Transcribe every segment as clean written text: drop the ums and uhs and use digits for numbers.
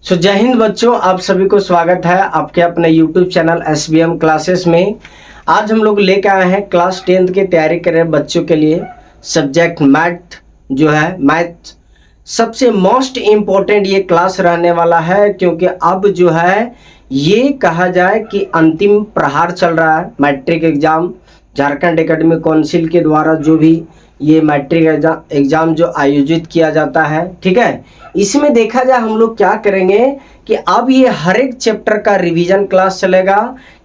जय हिंद बच्चों, आप सभी को स्वागत है आपके अपने YouTube चैनल SBM क्लासेस में। आज हम लोग लेकर आए हैं क्लास 10th की तैयारी कर रहे बच्चों के लिए सब्जेक्ट मैथ। जो है मैथ सबसे मोस्ट इम्पोर्टेंट ये क्लास रहने वाला है, क्योंकि अब जो है ये कहा जाए कि अंतिम प्रहार चल रहा है। Matric exam Jharkhand academic council के द्वारा जो भी ये मैट्रिक एग्जाम जो आयोजित किया जाता है, ठीक है, इसमें देखा जाए हम लोग क्या करेंगे कि अब ये हर एक चैप्टर का रिवीजन क्लास चलेगा।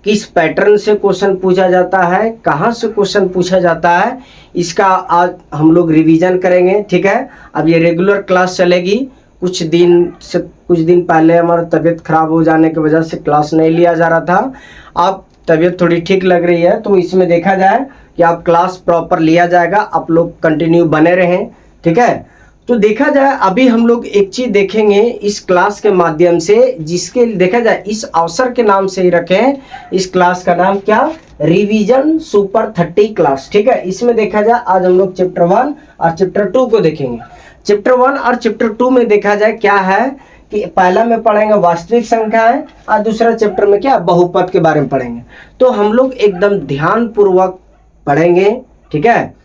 किस पैटर्न से क्वेश्चन पूछा जाता है, कहाँ से क्वेश्चन पूछा जाता है, इसका आज हम लोग रिवीजन करेंगे। ठीक है, अब ये रेगुलर क्लास चलेगी। कुछ दिन पहले हमारा तबीयत खराब हो जाने की वजह से क्लास नहीं लिया जा रहा था। अब तबीयत थोड़ी ठीक लग रही है, तो इसमें देखा जाए कि आप क्लास प्रॉपर लिया जाएगा। आप लोग कंटिन्यू बने रहें, ठीक है। तो देखा जाए अभी हम लोग एक चीज देखेंगे इस क्लास के माध्यम से, जिसके देखा जाए इस अवसर के नाम से ही रखें। इस क्लास का नाम क्या? Revision super 30 class. ठीक है, इसमें देखा जाए आज हम लोग चैप्टर 1 और चैप्टर 2 को देखेंगे। चैप्टर 1 और चैप्टर 2 में देखा जाए क्या है कि पहला में पढ़ेंगे वास्तविक संख्याएं और दूसरा चैप्टर में क्या बहुपद के बारे में पढ़ेंगे। तो हम लोग एकदम ध्यान पूर्वक पढ़ेंगे, ठीक है।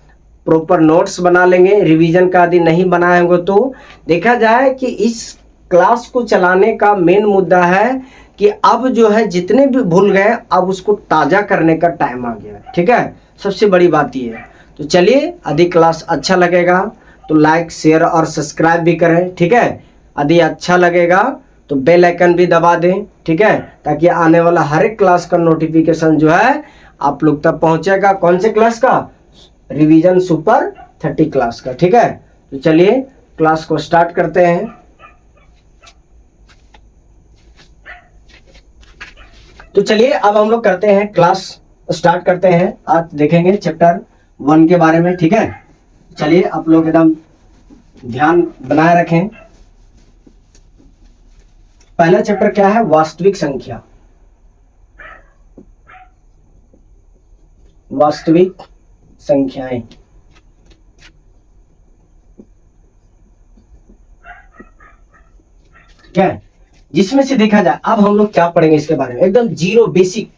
प्रॉपर नोट्स बना लेंगे, रिवीजन का यदि नहीं बनाए होंगे तो देखा जाए कि इस क्लास को चलाने का मेन मुद्दा है कि अब जो है जितने भी भूल गए अब उसको ताज़ा करने का टाइम आ गया है, ठीक है। सबसे बड़ी बात ये है। तो चलिए, यदि क्लास अच्छा लगेगा तो लाइक शेयर और सब्सक्राइब भी करें, ठीक है। यदि अच्छा लगेगा तो बेल आइकन भी दबा दें, ठीक है, ताकि आने वाला हर एक क्लास का नोटिफिकेशन जो है आप लोग तक पहुंचेगा। कौन से क्लास का? रिवीजन सुपर 30 क्लास का, ठीक है। तो चलिए क्लास को स्टार्ट करते हैं। तो चलिए अब हम लोग करते हैं क्लास स्टार्ट करते हैं। आज देखेंगे चैप्टर 1 के बारे में, ठीक है। चलिए आप लोग एकदम ध्यान बनाए रखें। पहला चैप्टर क्या है? वास्तविक संख्या। वास्तविक संख्याएं, ठीक है। जिसमें से देखा जाए अब हम लोग क्या पढ़ेंगे इसके बारे में, एकदम जीरो बेसिक,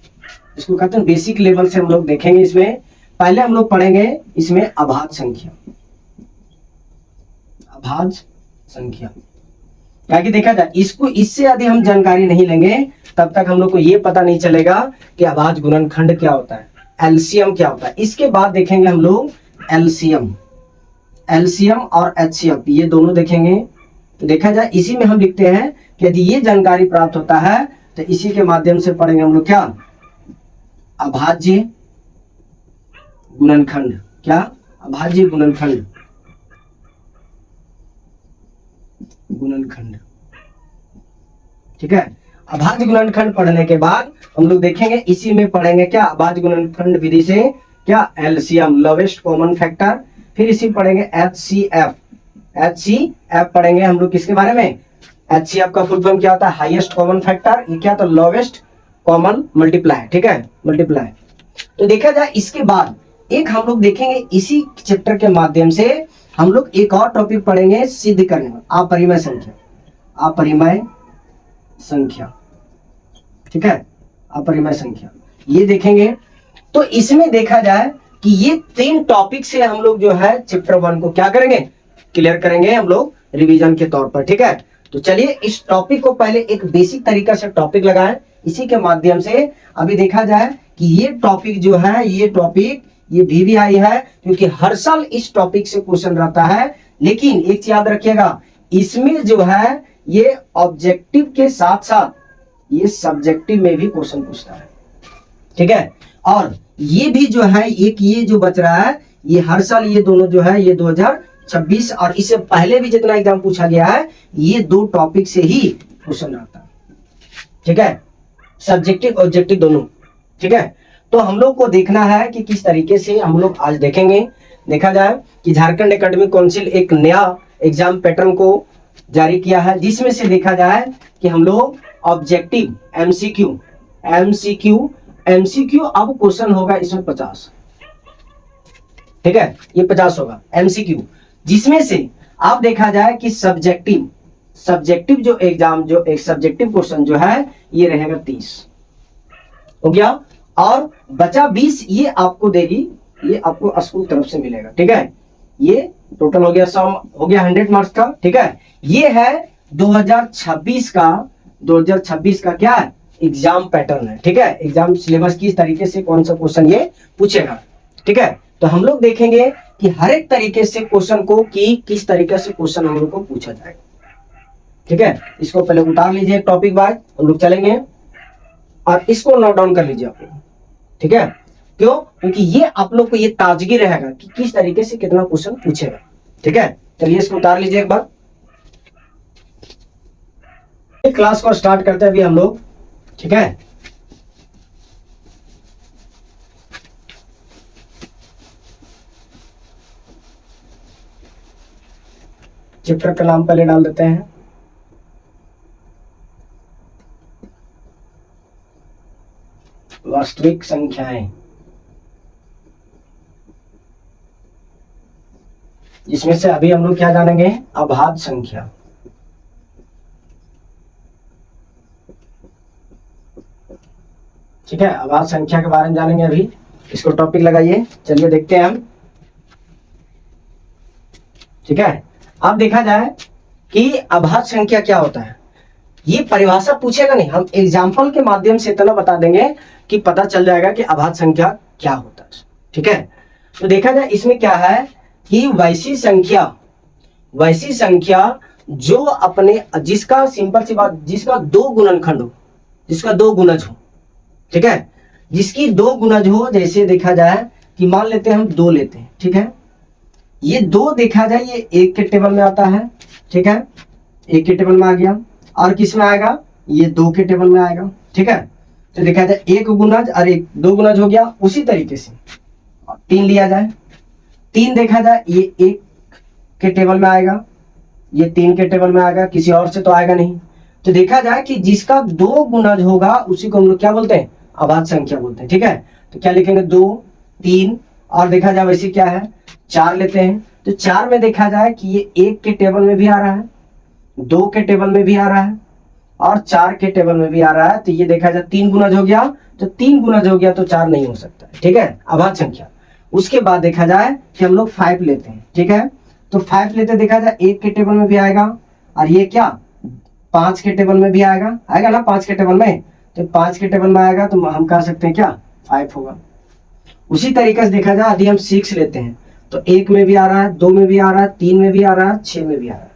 इसको कहते हैं बेसिक लेवल से हम लोग देखेंगे। इसमें पहले हम लोग पढ़ेंगे इसमें अभाज्य संख्या। अभाज्य संख्या क्या कि देखा जाए इसको, इससे यदि हम जानकारी नहीं लेंगे तब तक हम लोग को ये पता नहीं चलेगा कि अभाज्य गुणनखंड क्या होता है, एलसीएम क्या होता है। इसके बाद देखेंगे हम लोग एलसीएम और एचसीएफ, ये दोनों देखेंगे। तो देखा जाए इसी में हम लिखते हैं कि यदि ये जानकारी प्राप्त होता है तो इसी के माध्यम से पढ़ेंगे हम लोग क्या? अभाज्य गुणनखंड। क्या? अभाज्य गुणनखंड। गुणनखंड, ठीक है। अभाज्य गुणनखंड पढ़ने के बाद हम लोग देखेंगे इसी में पढ़ेंगे क्या? अभाज्य गुणनखंड विधि से क्या? LCM, lowest common factor. फिर इसी पढ़ेंगे एचसीएफ। एचसीएफ पढ़ेंगे हम लोग किसके बारे में? एचसीएफ का फुल फॉर्म क्या होता है? Highest common factor. ये क्या? तो लोवेस्ट कॉमन मल्टीप्लाई, ठीक है, मल्टीप्लाई। तो देखा जाए इसके बाद एक हम लोग देखेंगे इसी चैप्टर के माध्यम से हम लोग एक और टॉपिक पढ़ेंगे सिद्ध करने में, अपरिमेय संख्या। अपरिमेय संख्या, ठीक है, अपरिमेय संख्या ये देखेंगे। तो इसमें देखा जाए कि ये 3 टॉपिक से हम लोग जो है चैप्टर 1 को क्या करेंगे? क्लियर करेंगे हम लोग रिवीजन के तौर पर, ठीक है। तो चलिए इस टॉपिक को पहले एक बेसिक तरीका से टॉपिक लगाएं, इसी के माध्यम से अभी देखा जाए कि ये टॉपिक जो है ये टॉपिक ये VVI है, क्योंकि हर साल इस टॉपिक से क्वेश्चन रहता है। लेकिन एक चीज याद रखिएगा, इसमें जो है ये ऑब्जेक्टिव के साथ साथ ये सब्जेक्टिव में भी क्वेश्चन पूछता है, ठीक है। और ये भी जो है एक ये जो बच रहा है ये हर साल ये दोनों जो है ये 2026 और इससे पहले भी जितना एग्जाम पूछा गया है ये 2 टॉपिक से ही क्वेश्चन आता है, ठीक है, सब्जेक्टिव ऑब्जेक्टिव दोनों, ठीक है। तो हम लोग को देखना है कि किस तरीके से हम लोग आज देखेंगे। देखा जाए कि झारखंड एकेडमिक काउंसिल एक नया एग्जाम पैटर्न को जारी किया है, जिसमें से देखा जाए कि हम लोग ऑब्जेक्टिव एमसीक्यू अब क्वेश्चन होगा इसमें 50, ठीक है, ये 50 होगा एमसीक्यू। जिसमें से अब देखा जाए कि सब्जेक्टिव सब्जेक्टिव जो एग्जाम, जो एक सब्जेक्टिव क्वेश्चन जो है ये रहेगा 30 हो गया, और बचा 20 ये आपको देगी, ये आपको स्कूल तरफ से मिलेगा। ठीक है, ये टोटल हो गया 100, हो गया 100 मार्क्स का। ठीक है, ये है 2026 का क्या है एग्जाम पैटर्न है। ठीक है, एग्जाम सिलेबस किस तरीके से कौन सा क्वेश्चन ये पूछेगा। ठीक है, तो हम लोग देखेंगे कि हर एक तरीके से क्वेश्चन को कि किस तरीके से क्वेश्चन हम लोग को पूछा जाएगा। ठीक है, इसको पहले उतार लीजिए टॉपिक वाइज, हम लोग चलेंगे और इसको नोट डाउन कर लीजिए आप लोग। ठीक है, क्यों? क्योंकि ये आप लोग को ये ताजगी रहेगा कि किस तरीके से कितना क्वेश्चन पूछेगा। ठीक है, चलिए इसको उतार लीजिए एक बार। क्लास को स्टार्ट करते हैं अभी हम लोग। ठीक है, चैप्टर का नाम पहले डाल देते हैं, वास्तविक संख्याएं, जिसमें से अभी हम लोग क्या जानेंगे, अभाज्य संख्या। ठीक है, अभाज्य संख्या के बारे में जानेंगे अभी। इसको टॉपिक लगाइए, चलिए देखते हैं हम। ठीक है, अब देखा जाए कि अभाज्य संख्या क्या होता है, ये परिभाषा पूछेगा नहीं, हम एग्जाम्पल के माध्यम से इतना बता देंगे कि पता चल जाएगा कि अभाज्य संख्या क्या होता है। ठीक है, तो देखा जाए इसमें क्या है कि वैसी संख्या जो अपने, जिसका सिंपल सी बात, जिसका दो गुणनखंड हो, जिसका दो गुणज हो। ठीक है, जिसकी दो गुणज हो, जैसे देखा जाए कि मान लेते हैं हम 2 लेते हैं। ठीक है, ये 2 देखा जाए ये 1 के टेबल में आता है। ठीक है, 1 के टेबल में आ गया, और किस में आएगा, ये 2 के टेबल में आएगा। ठीक है, तो देखा जाए 1 गुणज और 2 गुणज हो गया। उसी तरीके से 3 लिया जाए, 3 देखा जाए ये 1 के टेबल में आएगा, ये 3 के टेबल में आएगा, किसी और से तो आएगा नहीं। तो देखा जाए कि जिसका 2 गुणज होगा उसी को हम लोग क्या बोलते हैं, अभाज्य संख्या बोलते हैं। ठीक है, तो क्या लिखेंगे, 2, 3, और देखा जाए वैसे क्या है 4 लेते हैं। तो 4 में देखा जाए कि ये 1 के टेबल में भी आ रहा है, 2 के टेबल में भी आ रहा है, और 4 के टेबल में भी आ रहा है। तो ये देखा जाए 3 गुणज हो गया, तो 3 गुणज हो गया तो 4 नहीं हो सकता। ठीक है, अभाज्य संख्या। उसके बाद देखा जाए कि हम लोग 5 लेते हैं। ठीक है, तो 5 लेते देखा जाए 1 के टेबल में भी आएगा, और ये क्या 5 के टेबल में भी आएगा, आएगा ना 5 के टेबल में। तो 5 के टेबल में आएगा तो हम कह सकते हैं क्या 5 होगा। उसी तरीके से देखा जाए यदि हम 6 लेते हैं तो 1 में भी आ रहा है, 2 में भी आ रहा है, 3 में भी आ रहा है, 6 में भी आ रहा है,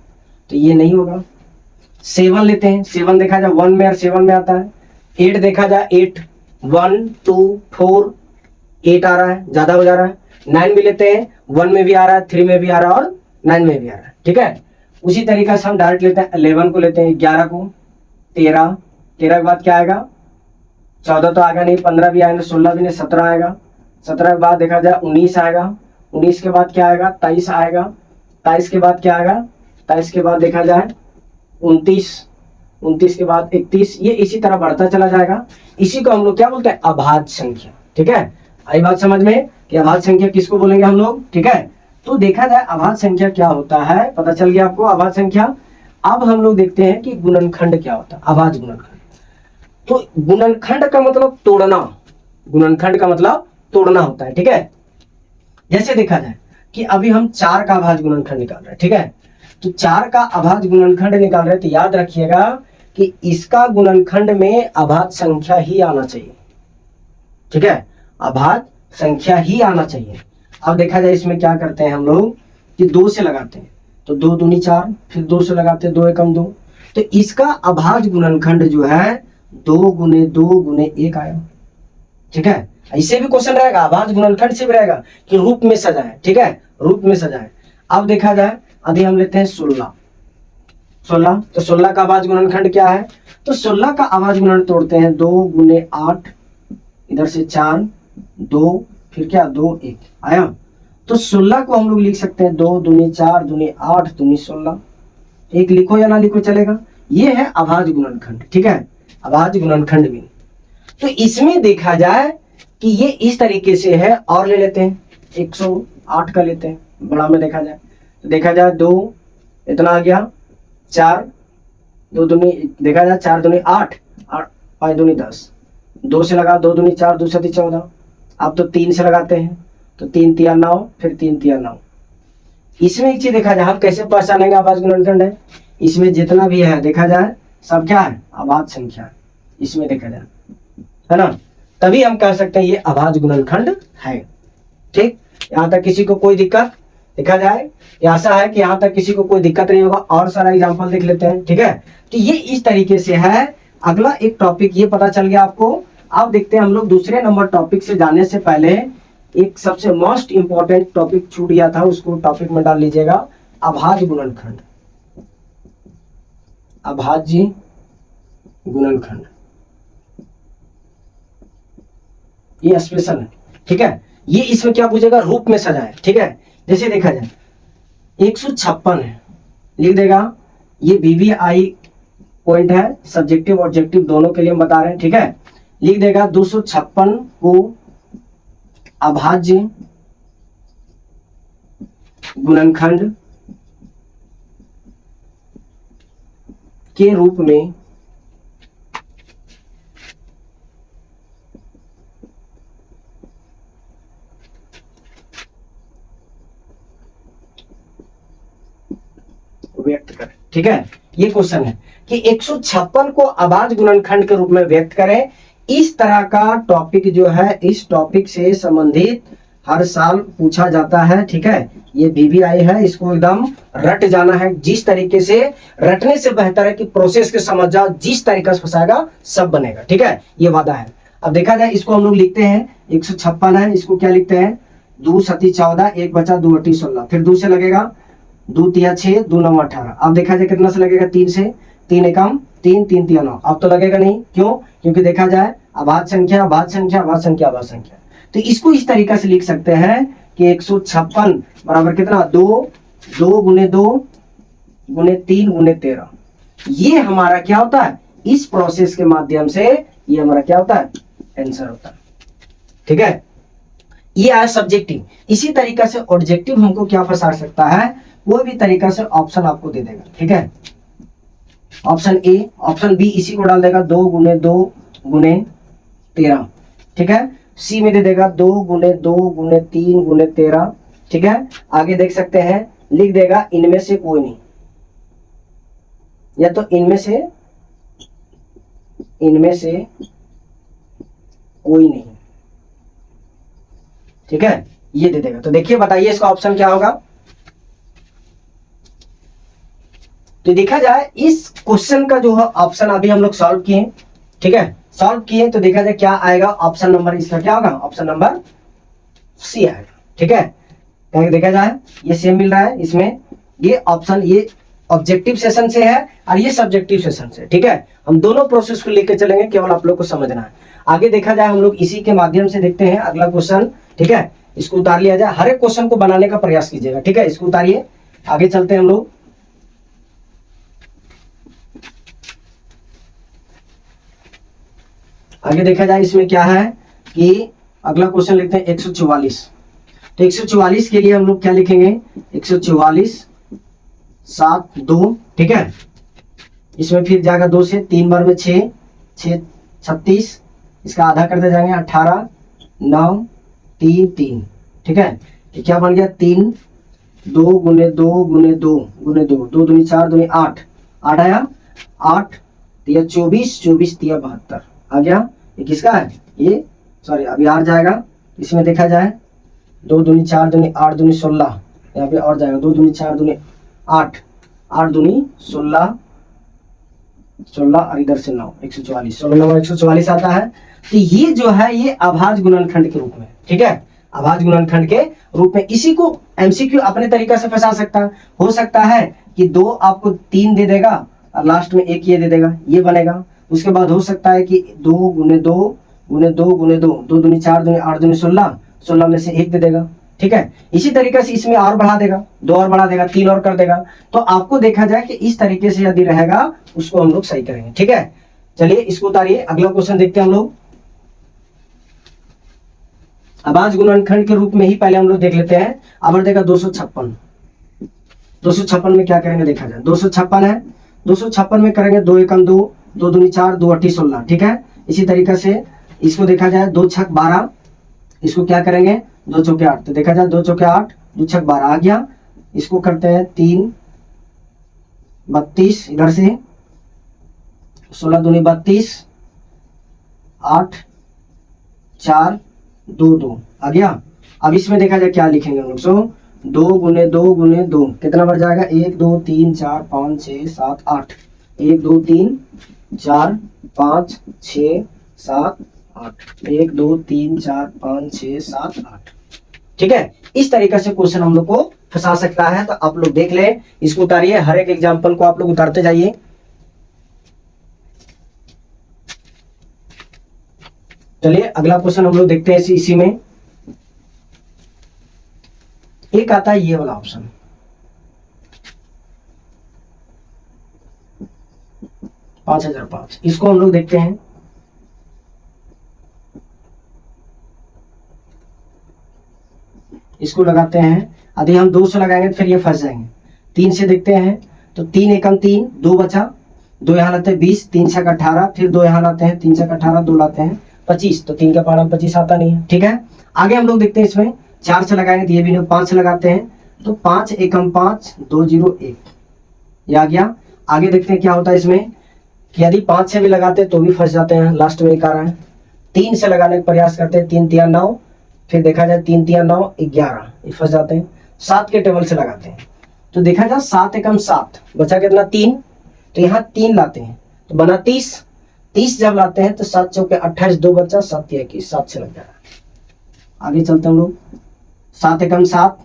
तो ये नहीं होगा। 7 लेते हैं, 7 देखा जाए 1 में और 7 में आता है। 8 देखा जाए 8, 1, 2, 4, 8 आ रहा है, ज्यादा हो जा रहा है। 9 भी लेते हैं, 1 में भी आ रहा है, 3 में भी आ रहा है, और 9 में भी आ रहा है। ठीक है, उसी तरीके से हम डायरेक्ट लेते हैं 11 को लेते हैं, 11 को, 13 के बाद क्या आएगा, 14 तो आएगा नहीं, 15 भी आएगा, 16 भी नहीं, 17 आएगा। 17 के बाद देखा जाए 19 आएगा, 19 के बाद क्या आएगा, 23 आएगा। 23 के बाद क्या आएगा, 23 के बाद देखा जाए 29, 29 के बाद 31, ये इसी तरह बढ़ता चला जाएगा। इसी को हम लोग क्या बोलते हैं, अभाज्य संख्या। ठीक है, आई बात समझ में कि अभाज्य संख्या किसको बोलेंगे हम लोग। ठीक है, तो देखा जाए अभाज्य संख्या क्या होता है, पता चल गया आपको अभाज्य संख्या। अब हम लोग देखते हैं कि गुणनखंड क्या होता है, अभाज्य गुणनखंड। तो गुणनखंड का मतलब तोड़ना, गुणनखंड का मतलब तोड़ना होता है। ठीक है, जैसे देखा जाए कि अभी हम 4 का अभाज्य गुणनखंड निकाल रहे हैं। ठीक है, तो 4 का अभाज्य गुणनखंड निकाल रहे हैं, तो याद रखिएगा कि इसका गुणनखंड में अभाज्य संख्या ही आना चाहिए। ठीक है, अभाज्य संख्या ही आना चाहिए। अब देखा जाए इसमें क्या करते हैं हम लोग कि 2 से लगाते हैं, तो 2 दूनी 4, फिर 2 से लगाते हैं, 2 एकम 2, तो इसका अभाज्य गुणनखंड जो है 2 गुने 2 गुने 1 आया। ठीक है, ऐसे भी क्वेश्चन रहेगा, अभाज्य गुणनखंड से भी रहेगा कि रूप में सजाए। ठीक है, रूप में सजाए। अब देखा जाए अभी हम लेते हैं 16, तो 16 का अभाज्य गुणनखंड क्या है, तो 16 का अभाज्य गुणनखंड तोड़ते हैं, 2 गुने 8, इधर से 4, 2, फिर क्या 2 1 आया। तो 16 को हम लोग लिख सकते हैं 2 दूनी 4 दूनी 8 दूनी 16, एक लिखो या ना लिखो चलेगा। ये है अभाज्य गुणनखंड। ठीक है, अभाज्य गुणनखंड भी। तो इसमें देखा जाए कि ये इस तरीके से है, और ले लेते हैं 108 का लेते हैं बड़ा में। देखा जाए तो देखा जाए 2 इतना आ गया, 4 दो दूनी देखा जाए 4 दूनी 8, 5 दूनी 10, 2 से लगा, 2 दूनी 4, 2 सती 14। अब तो 3 से लगाते हैं, तो 3 तिया 9, फिर 3 तिया 9। इसमें एक चीज देखा जाए, हम कैसे पहचानेंगे आभाज्य गुणनखंड है? इसमें जितना भी है देखा जाए सब क्या है? अभाज्य संख्या है। इसमें देखा जाए, है ना, तभी हम कह सकते हैं ये अभाज्य गुणनखंड है। ठीक, यहाँ तक किसी को कोई दिक्कत? देखा जाए ऐसा है कि यहाँ तक किसी को कोई दिक्कत नहीं होगा। और सारा एग्जांपल देख लेते हैं। ठीक है, तो ये इस तरीके से है। अगला एक टॉपिक ये पता चल गया आपको। अब देखते हैं हम लोग दूसरे नंबर टॉपिक से जाने से पहले एक सबसे मोस्ट इंपॉर्टेंट टॉपिक छूट गया था, उसको टॉपिक में डाल लीजिएगा, अभाज्य गुणनखंड। अभाज्य गुणनखंड ये स्पेशल है। ठीक है, ये इसमें क्या पूछेगा? रूप में सजाए। ठीक है, जैसे देखा जाए 156 है, लिख देगा, ये VVI पॉइंट है, सब्जेक्टिव ऑब्जेक्टिव दोनों के लिए हम बता रहे हैं। ठीक है, लिख देगा 256 को अभाज्य गुणनखंड के रूप में व्यक्त करें। ठीक है, ये क्वेश्चन है कि 156 को अभाज्य गुणनखंड के रूप में व्यक्त करें। इस तरह का टॉपिक जो है, इस टॉपिक से संबंधित हर साल पूछा जाता है। ठीक है, ये VVI है, इसको एकदम रट जाना है। जिस तरीके से रटने से बेहतर है कि प्रोसेस के समझ जाओ, जिस तरीके से फंसाएगा सब बनेगा। ठीक है, ये वादा है। अब देखा जाए, इसको हम लोग लिखते हैं 156 है, इसको क्या लिखते हैं? 2 सती 14, 1 बचा 2 अट्ठी 16, फिर 2 से लगेगा, 2 तिया 6, 2 9 18। अब देखा जाए कितना से लगेगा? 3 से, 3 एकम 3, 3 तिया 9। अब तो लगेगा नहीं, क्यों? क्योंकि देखा जाए अभाज्य संख्या, अभाज्य संख्या, अभाज्य संख्या, अभाज्य संख्या। तो इसको इस तरीके से लिख सकते हैं कि 156 बराबर कितना? 2, 2 गुने 2 गुने 3 गुने 13। ये हमारा क्या होता है? इस प्रोसेस के माध्यम से ये हमारा क्या होता है? आंसर होता है। ठीक है, ये है सब्जेक्टिव। इसी तरीके से ऑब्जेक्टिव हमको क्या फंसा सकता है? कोई भी तरीका से ऑप्शन आपको दे देगा। ठीक है, ऑप्शन ए, ऑप्शन बी, इसी को डाल देगा 2 गुने 2 गुने 13। ठीक है, सी में दे देगा 2 गुने 2 गुने 3 गुने 13। ठीक है, आगे देख सकते हैं, लिख देगा इनमें से कोई नहीं, या तो इनमें से कोई नहीं। ठीक है, ये दे देगा। तो देखिए, बताइए इसका ऑप्शन क्या होगा? तो देखा जाए इस क्वेश्चन का जो है ऑप्शन अभी हम लोग सॉल्व किए। ठीक है, सॉल्व किए तो देखा जाए क्या आएगा? ऑप्शन नंबर इसका क्या होगा? ऑप्शन नंबर सी आएगा। ठीक है, देखा जाए ये सेम मिल रहा है इसमें, ये ऑप्शन, ये ऑब्जेक्टिव सेशन से है और ये सब्जेक्टिव सेशन से। ठीक है, हम दोनों प्रोसेस को लेकर चलेंगे, केवल आप लोग को समझना है। आगे देखा जाए, हम लोग इसी के माध्यम से देखते हैं अगला क्वेश्चन। ठीक है, इसको उतार लिया जाए, हर एक क्वेश्चन को बनाने का प्रयास कीजिएगा। ठीक है, इसको उतारिए, आगे चलते हैं हम लोग। आगे देखा जाए इसमें क्या है कि अगला क्वेश्चन लिखते हैं 144। तो 144 के लिए हम लोग क्या लिखेंगे? 144 7 2। ठीक है, इसमें फिर जाएगा 2 से, 3 बार में 6 6 36, इसका आधा करते जाएंगे 18 9 3 3। ठीक है, तो क्या बन गया? 3 2 गुने 2 गुने 2 गुने 2, 2 दूनी 4 दूनी 8, 8 आया, 8 तिया 24, 24 तिया 72 आ गया। ये किसका है? ये सॉरी, अभी आर जाएगा। इसमें देखा जाए 2 दूनी 4 दूनी 8 दूनी 16, यहाँ पे और जाएगा 2 दूनी 4 दूनी 8, 8 दूनी 16 16 और इधर से 9, 144, 16 नंबर 144 आता है। तो ये जो है ये अभाज्य गुणनखंड के रूप में। ठीक है, अभाज्य गुणनखंड के रूप में। इसी को एमसीक्यू अपने तरीका से फंसा सकता है। हो सकता है कि 2 आपको 3 दे देगा और लास्ट में 1 ये दे देगा, ये बनेगा। उसके बाद हो सकता है कि 2 गुने 2 गुने 2 गुने 2, 2 दूनी 4 दूनी 8 दूनी 16, 16 में से 1 दे देगा। ठीक है, इसी तरीके से इसमें और बढ़ा देगा, 2 और बढ़ा देगा, 3 और कर देगा। तो आपको देखा जाए कि इस तरीके से यदि रहेगा उसको हम लोग सही करेंगे। ठीक है, चलिए इसको उतारिए, अगला क्वेश्चन देखते हैं हम लोग। अभाज्य गुणनखंड के रूप में ही पहले हम लोग देख लेते हैं। अब देखा 256 में क्या करेंगे देखा जाए। 256 है 256 में करेंगे 2 एकम 2, 2 दूनी 4, 2 अट्ठी 16, ठीक है। इसी तरीके से इसको देखा जाए 2 छक 12, इसको क्या करेंगे 2 चौके 8, तो देखा जाए 2 चौके 8, 2 छक 12 आ गया। इसको करते हैं 3 32, इधर से 16 दूनी 32, 8 4 2 2 आ गया। अब इसमें देखा जाए क्या लिखेंगे हम लोग, सो 2 गुने 2 गुने 2 कितना बढ़ जाएगा 1 2 3 4 5 6 7 8, 1 2 3 4 5 6 7 8, 1 2 3 4 5 6 7 8, ठीक है। इस तरीके से क्वेश्चन हम लोग को फंसा सकता है। तो आप लोग देख ले, इसको उतारिए, हर एक एग्जाम्पल को आप लोग उतारते जाइए। चलिए अगला क्वेश्चन हम लोग देखते हैं इसी में। एक आता है ये वाला ऑप्शन, 5005, इसको हम लोग देखते हैं। इसको लगाते हैं, यदि हम 2 से लगाएंगे तो फिर ये फंस जाएंगे। 3 से देखते हैं, तो 3 एकम 3, 2 बचा, 2 यहाँ लाते हैं 20, 3 छक 18, फिर 2 यहाँ लाते हैं, 3 छक 18, 2 लाते हैं 25, तो 3 का पारा 25 आता नहीं है, ठीक है। आगे हम लोग देखते हैं, इसमें 4 से लगाएंगे तो ये भी नहीं, 5 से लगाते हैं तो 5 एकम 5, 2 0 1, ये आ गया। आगे देखते हैं क्या होता है इसमें, कि यदि 5 से भी लगाते हैं तो भी फंस जाते हैं, लास्ट में एक आ रहा है। 3 से लगाने का प्रयास करते हैं, 3 3 9, फिर देखा जाए 3 3 9 11, ये फंस जाते हैं। 7 के टेबल से लगाते हैं, तो देखा जाए 7 एकम 7, बचा कितना 3, तो यहाँ 3 लाते हैं तो बना 30, 30 जब लाते हैं तो 7 चौके 28, 2 बचा, 7 21, 7 से लग जाएगा। आगे चलते हैं हम लोग, 7 एकम 7,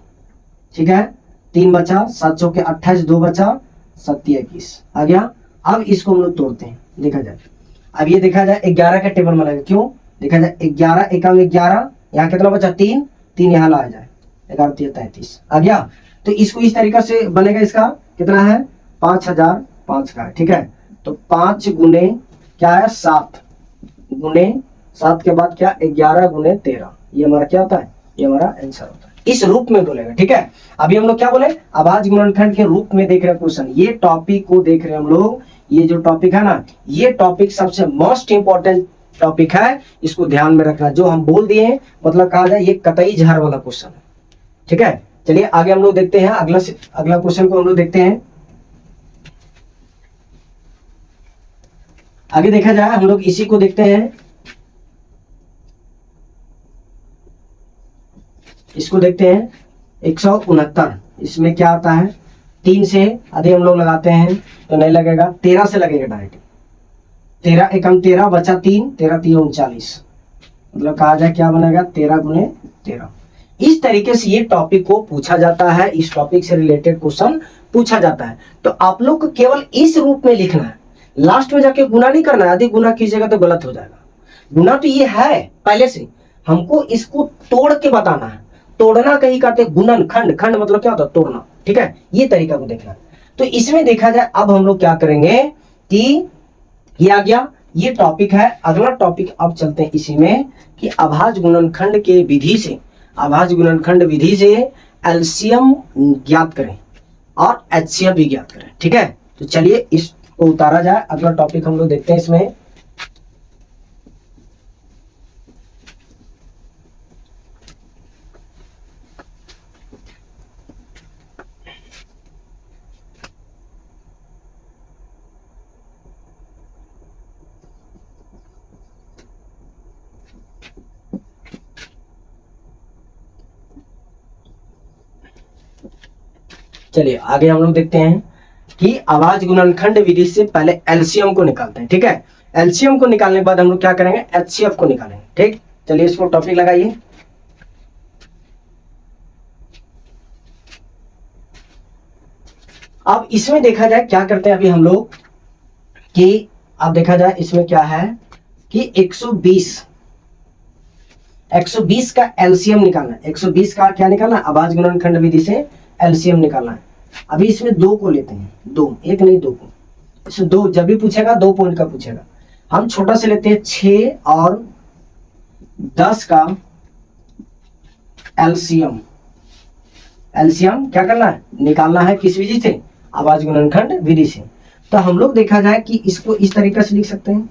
ठीक है, 3 बचा, 7 चौके 28, 2 बचा, 7 21 आ गया। अब इसको हम लोग तोड़ते हैं, देखा जाए। अब ये देखा जाए 11 के टेबल में लगेगा, क्यों, देखा जाए 11 एकम 11, यहाँ कितना बचा 3, 3 यहाँ लाया जाए, 11 3 33 आ गया। तो इसको इस तरीके से बनेगा, इसका कितना है 5005 का है, ठीक है। तो 5 गुने क्या है 7, गुने 7 के बाद क्या 11 गुने 13, ये हमारा क्या होता है, ये हमारा आंसर होता है। इस रूप में बोलेगा, ठीक है। अभी हम लोग क्या बोले, अभाज्य गुणनखंड के रूप में देख रहे हैं क्वेश्चन, ये टॉपिक को देख रहे हैं हम लोग। ये जो टॉपिक है ना, ये टॉपिक सबसे मोस्ट इंपॉर्टेंट टॉपिक है, इसको ध्यान में रखना। जो हम बोल दिए मतलब कहा जाए ये कतई जहर वाला क्वेश्चन है, ठीक है। चलिए आगे हम लोग देखते हैं, अगला क्वेश्चन को हम लोग देखते हैं। आगे देखा जाए हम लोग इसी को देखते हैं, इसको देखते हैं 169। इसमें क्या आता है, 3 से यदि हम लोग लगाते हैं तो नहीं लगेगा, 13 से लगेगा डायरेक्ट। 13 एकम 13 बचा 3, 13 3 39, मतलब कहा जाए क्या बनेगा 13 गुने 13। इस तरीके से ये टॉपिक को पूछा जाता है, इस टॉपिक से रिलेटेड क्वेश्चन पूछा जाता है। तो आप लोग को केवल इस रूप में लिखना है, लास्ट में जाके गुना नहीं करना है। यदि गुना कीजिएगा तो गलत हो जाएगा। गुना तो ये है पहले से, हमको इसको तोड़ के बताना है। तोड़ना कहीं कहते गुणन, खंड, खंड मतलब क्या होता है तोड़ना, ठीक है। ये तरीका को देखना। तो इसमें देखा जाए अब हम लोग क्या करेंगे कि ये आ गया, ये टॉपिक है। अगला टॉपिक अब चलते हैं इसी में कि अभाज्य गुणनखंड के विधि से, अभाज्य गुणनखंड विधि से एलसीएम ज्ञात करें और एचसीएफ भी ज्ञात करें, ठीक है। तो चलिए इसको उतारा जाए। अगला टॉपिक हम लोग देखते हैं इसमें। चलिए आगे हम लोग देखते हैं कि अभाज्य गुणनखंड विधि से पहले एलसीएम को निकालते हैं, ठीक है। एलसीएम को निकालने के बाद हम लोग क्या करेंगे, एचसीएफ को निकालेंगे, ठीक। चलिए इसको टॉपिक लगाइए। अब इसमें देखा जाए क्या करते हैं अभी हम लोग कि अब देखा जाए इसमें क्या है कि 120 का एलसीएम निकालना है। 120 का क्या निकालना है, अभाज्य गुणनखंड विधि से एलसीएम निकालना है। अभी इसमें 2 को लेते हैं, 2, एक नहीं 2 को। इसमें 2 जब भी पूछेगा 2 पॉइंट का पूछेगा। हम छोटा से लेते हैं 6 और 10 का एलसीएम। एलसीएम क्या करना है, निकालना है किस विधि से, अभाज्य गुणनखंड विधि से। तो हम लोग देखा जाए कि इसको इस तरीके से लिख सकते हैं,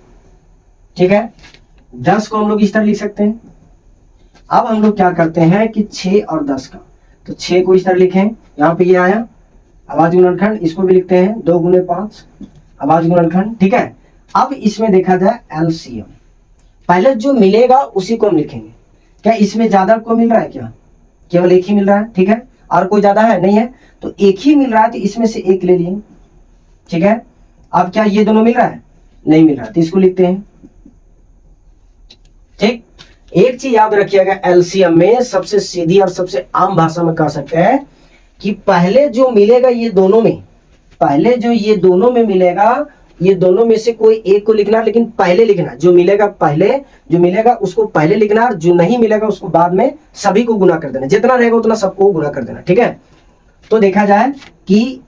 ठीक है। 10 को हम लोग इस तरह लिख सकते हैं। अब हम लोग क्या करते हैं कि 6 और 10 का, तो 6 को इस तरह लिखें, यहाँ पे ये आया अभाज्य गुणनखंड, इसको भी लिखते हैं 2 गुणे 5 अभाज्य गुणनखंड, ठीक है। अब इसमें देखा जाए एलसीएम, पहले जो मिलेगा उसी को हम लिखेंगे। क्या इसमें ज्यादा को मिल रहा है? क्या केवल एक ही मिल रहा है, ठीक है, और कोई ज्यादा है नहीं है, तो एक ही मिल रहा है, तो इसमें से एक ले लिए, ठीक है। अब क्या ये दोनों मिल रहा है? नहीं मिल रहा, तो इसको लिखते हैं, ठीक। एक चीज याद रखिएगा, एलसीएम में सबसे सीधी और सबसे आम भाषा में कह सकते हैं कि पहले जो मिलेगा ये दोनों में, पहले जो ये दोनों में मिलेगा, ये दोनों में से कोई एक को लिखना, लेकिन पहले लिखना, जो मिलेगा पहले, जो मिलेगा उसको पहले लिखना, जो नहीं मिलेगा उसको बाद में सभी को गुना कर देना, जितना रहेगा उतना सबको गुना कर देना, ठीक है। तो देखा जाए कि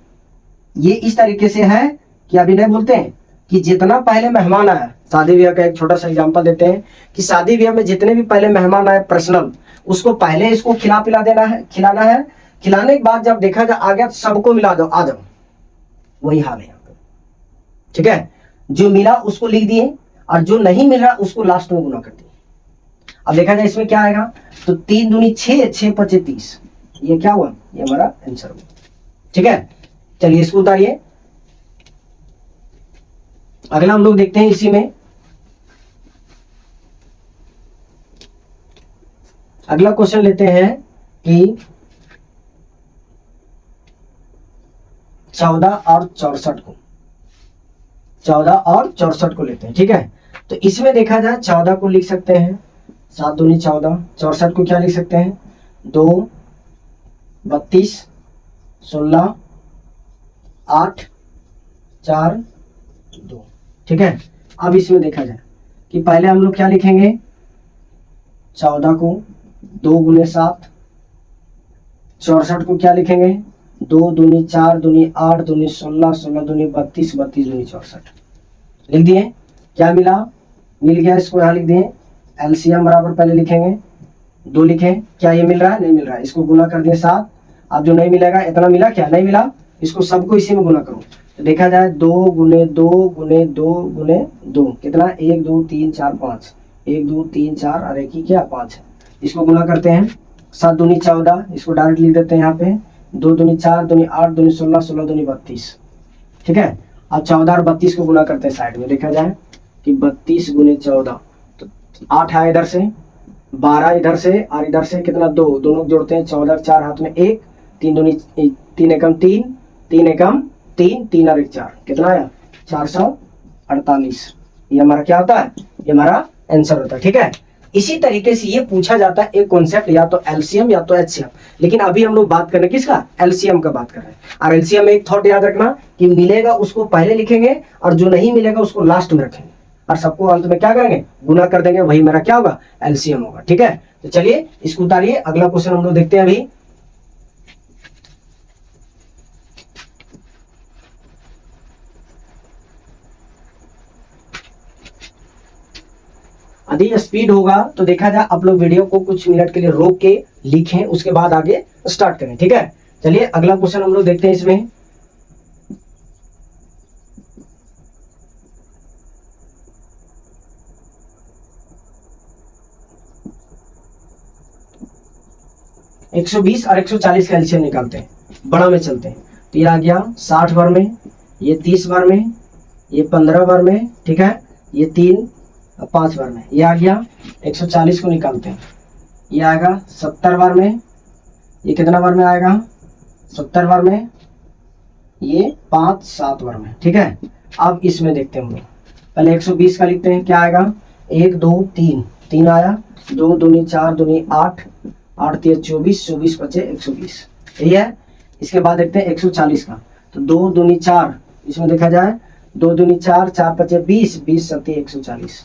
ये इस तरीके से है कि अभी नहीं बोलते हैं कि जितना पहले मेहमान आया, शादी ब्याह का एक छोटा सा एग्जांपल देते हैं कि शादी ब्याह में जितने भी पहले मेहमान आए पर्सनल, उसको पहले इसको खिला पिला देना है, खिलाना है, खिलाने के बाद जब देखा जाए आ गया तो सबको मिला दो, आ जाओ, वही हाल है यहाँ पे, ठीक है। जो मिला उसको लिख दिए और जो नहीं मिल रहा उसको लास्ट में गुना कर दिए। अब देखा जाए इसमें क्या आएगा, तो 3 दूनी 6, 6 पचे 30, ये क्या हुआ? ये हमारा आंसर हुआ, ठीक है। चलिए इसको उतारिए। अगला हम लोग देखते हैं इसी में, अगला क्वेश्चन लेते हैं कि 14 और 64 को, 14 और 64 को लेते हैं, ठीक है। तो इसमें देखा जाए 14 को लिख सकते हैं 7 दूनी 14, 64 को क्या लिख सकते हैं 2 32 16 8 4 2, ठीक है। अब इसमें देखा जाए कि पहले हम लोग क्या लिखेंगे, 14 को 2 गुने 7, 64 को क्या लिखेंगे 2 दूनी 4 दूनी 8 दूनी 16, 16 दूनी 32, 32 दूनी 64, लिख दिए। क्या मिला? मिल गया, इसको यहाँ लिख दिए। एलसीएम बराबर पहले लिखेंगे, 2 लिखें, क्या ये मिल रहा है? नहीं मिल रहा है, इसको गुना कर दिए 7। अब जो नहीं मिलेगा, इतना मिला क्या? नहीं मिला, इसको सबको इसी में गुना करो, तो देखा जाए 2 गुने 2 गुने 2 गुने 2, कितना 1 2 3 4 5, 1 2 3 4 और एक ही क्या 5 है, इसको गुना करते हैं। 7 दूनी 14, इसको डायरेक्ट लिख देते हैं यहाँ पे, 2 दूनी 4 दूनी 8 दूनी 16, 16 दूनी 32, ठीक है। अब 14 और 32 को गुना करते हैं साइड में, देखा जाए कि 32 गुने 14, तो 8 है इधर से, 12 इधर से, और इधर से कितना 2, दोनों जोड़ते हैं 14, 4 हाथ में 1, 3 दूनी 3 एकम 3, 3 एकम 3, 3 और 1 4, कितना आया 448। ये हमारा क्या होता है? ये हमारा आंसर होता है, ठीक है। इसी तरीके से ये पूछा जाता है एक कॉन्सेप्ट, या तो एलसीएम या तो एचसीएम, लेकिन अभी हम लोग बात कर रहे हैं किसका? एलसीएम का बात कर रहे हैं। और एलसीएम में एक थॉट याद रखना कि मिलेगा उसको पहले लिखेंगे और जो नहीं मिलेगा उसको लास्ट में रखेंगे, और सबको अंत में क्या करेंगे? गुना कर देंगे, वही मेरा क्या होगा? एलसीएम होगा, ठीक है। तो चलिए इसको उतारिए, अगला क्वेश्चन हम लोग देखते हैं अभी। अधिक स्पीड होगा तो देखा जाए आप लोग वीडियो को कुछ मिनट के लिए रोक के लिखें, उसके बाद आगे स्टार्ट करें, ठीक है। चलिए अगला क्वेश्चन हम लोग देखते हैं इसमें। एक 120 और 140 का एलसीएम निकालते हैं, बड़ा में चलते हैं। तो ये आ गया 60 बार में, ये 30 बार में, ये 15 बार में, ठीक है, ये 3 5 बार में, ये आ गया 140 को निकालते हैं, ये आएगा 70 बार में, ये कितना बार में आएगा 70 बार में, ये 5 7 बार में, ठीक है। अब इसमें देखते हैं हम लोग, पहले 120 का लिखते हैं, क्या आएगा 1 2 3, 3 आया, 2 दूनी 4 दूनी 8, 8 3 24, 24 बचे 120, यही है। इसके बाद देखते हैं 140 का, तो 2 दूनी 4, इसमें देखा जाए 2 दूनी 4, 4 बचे 20, 20 सत्ती 140।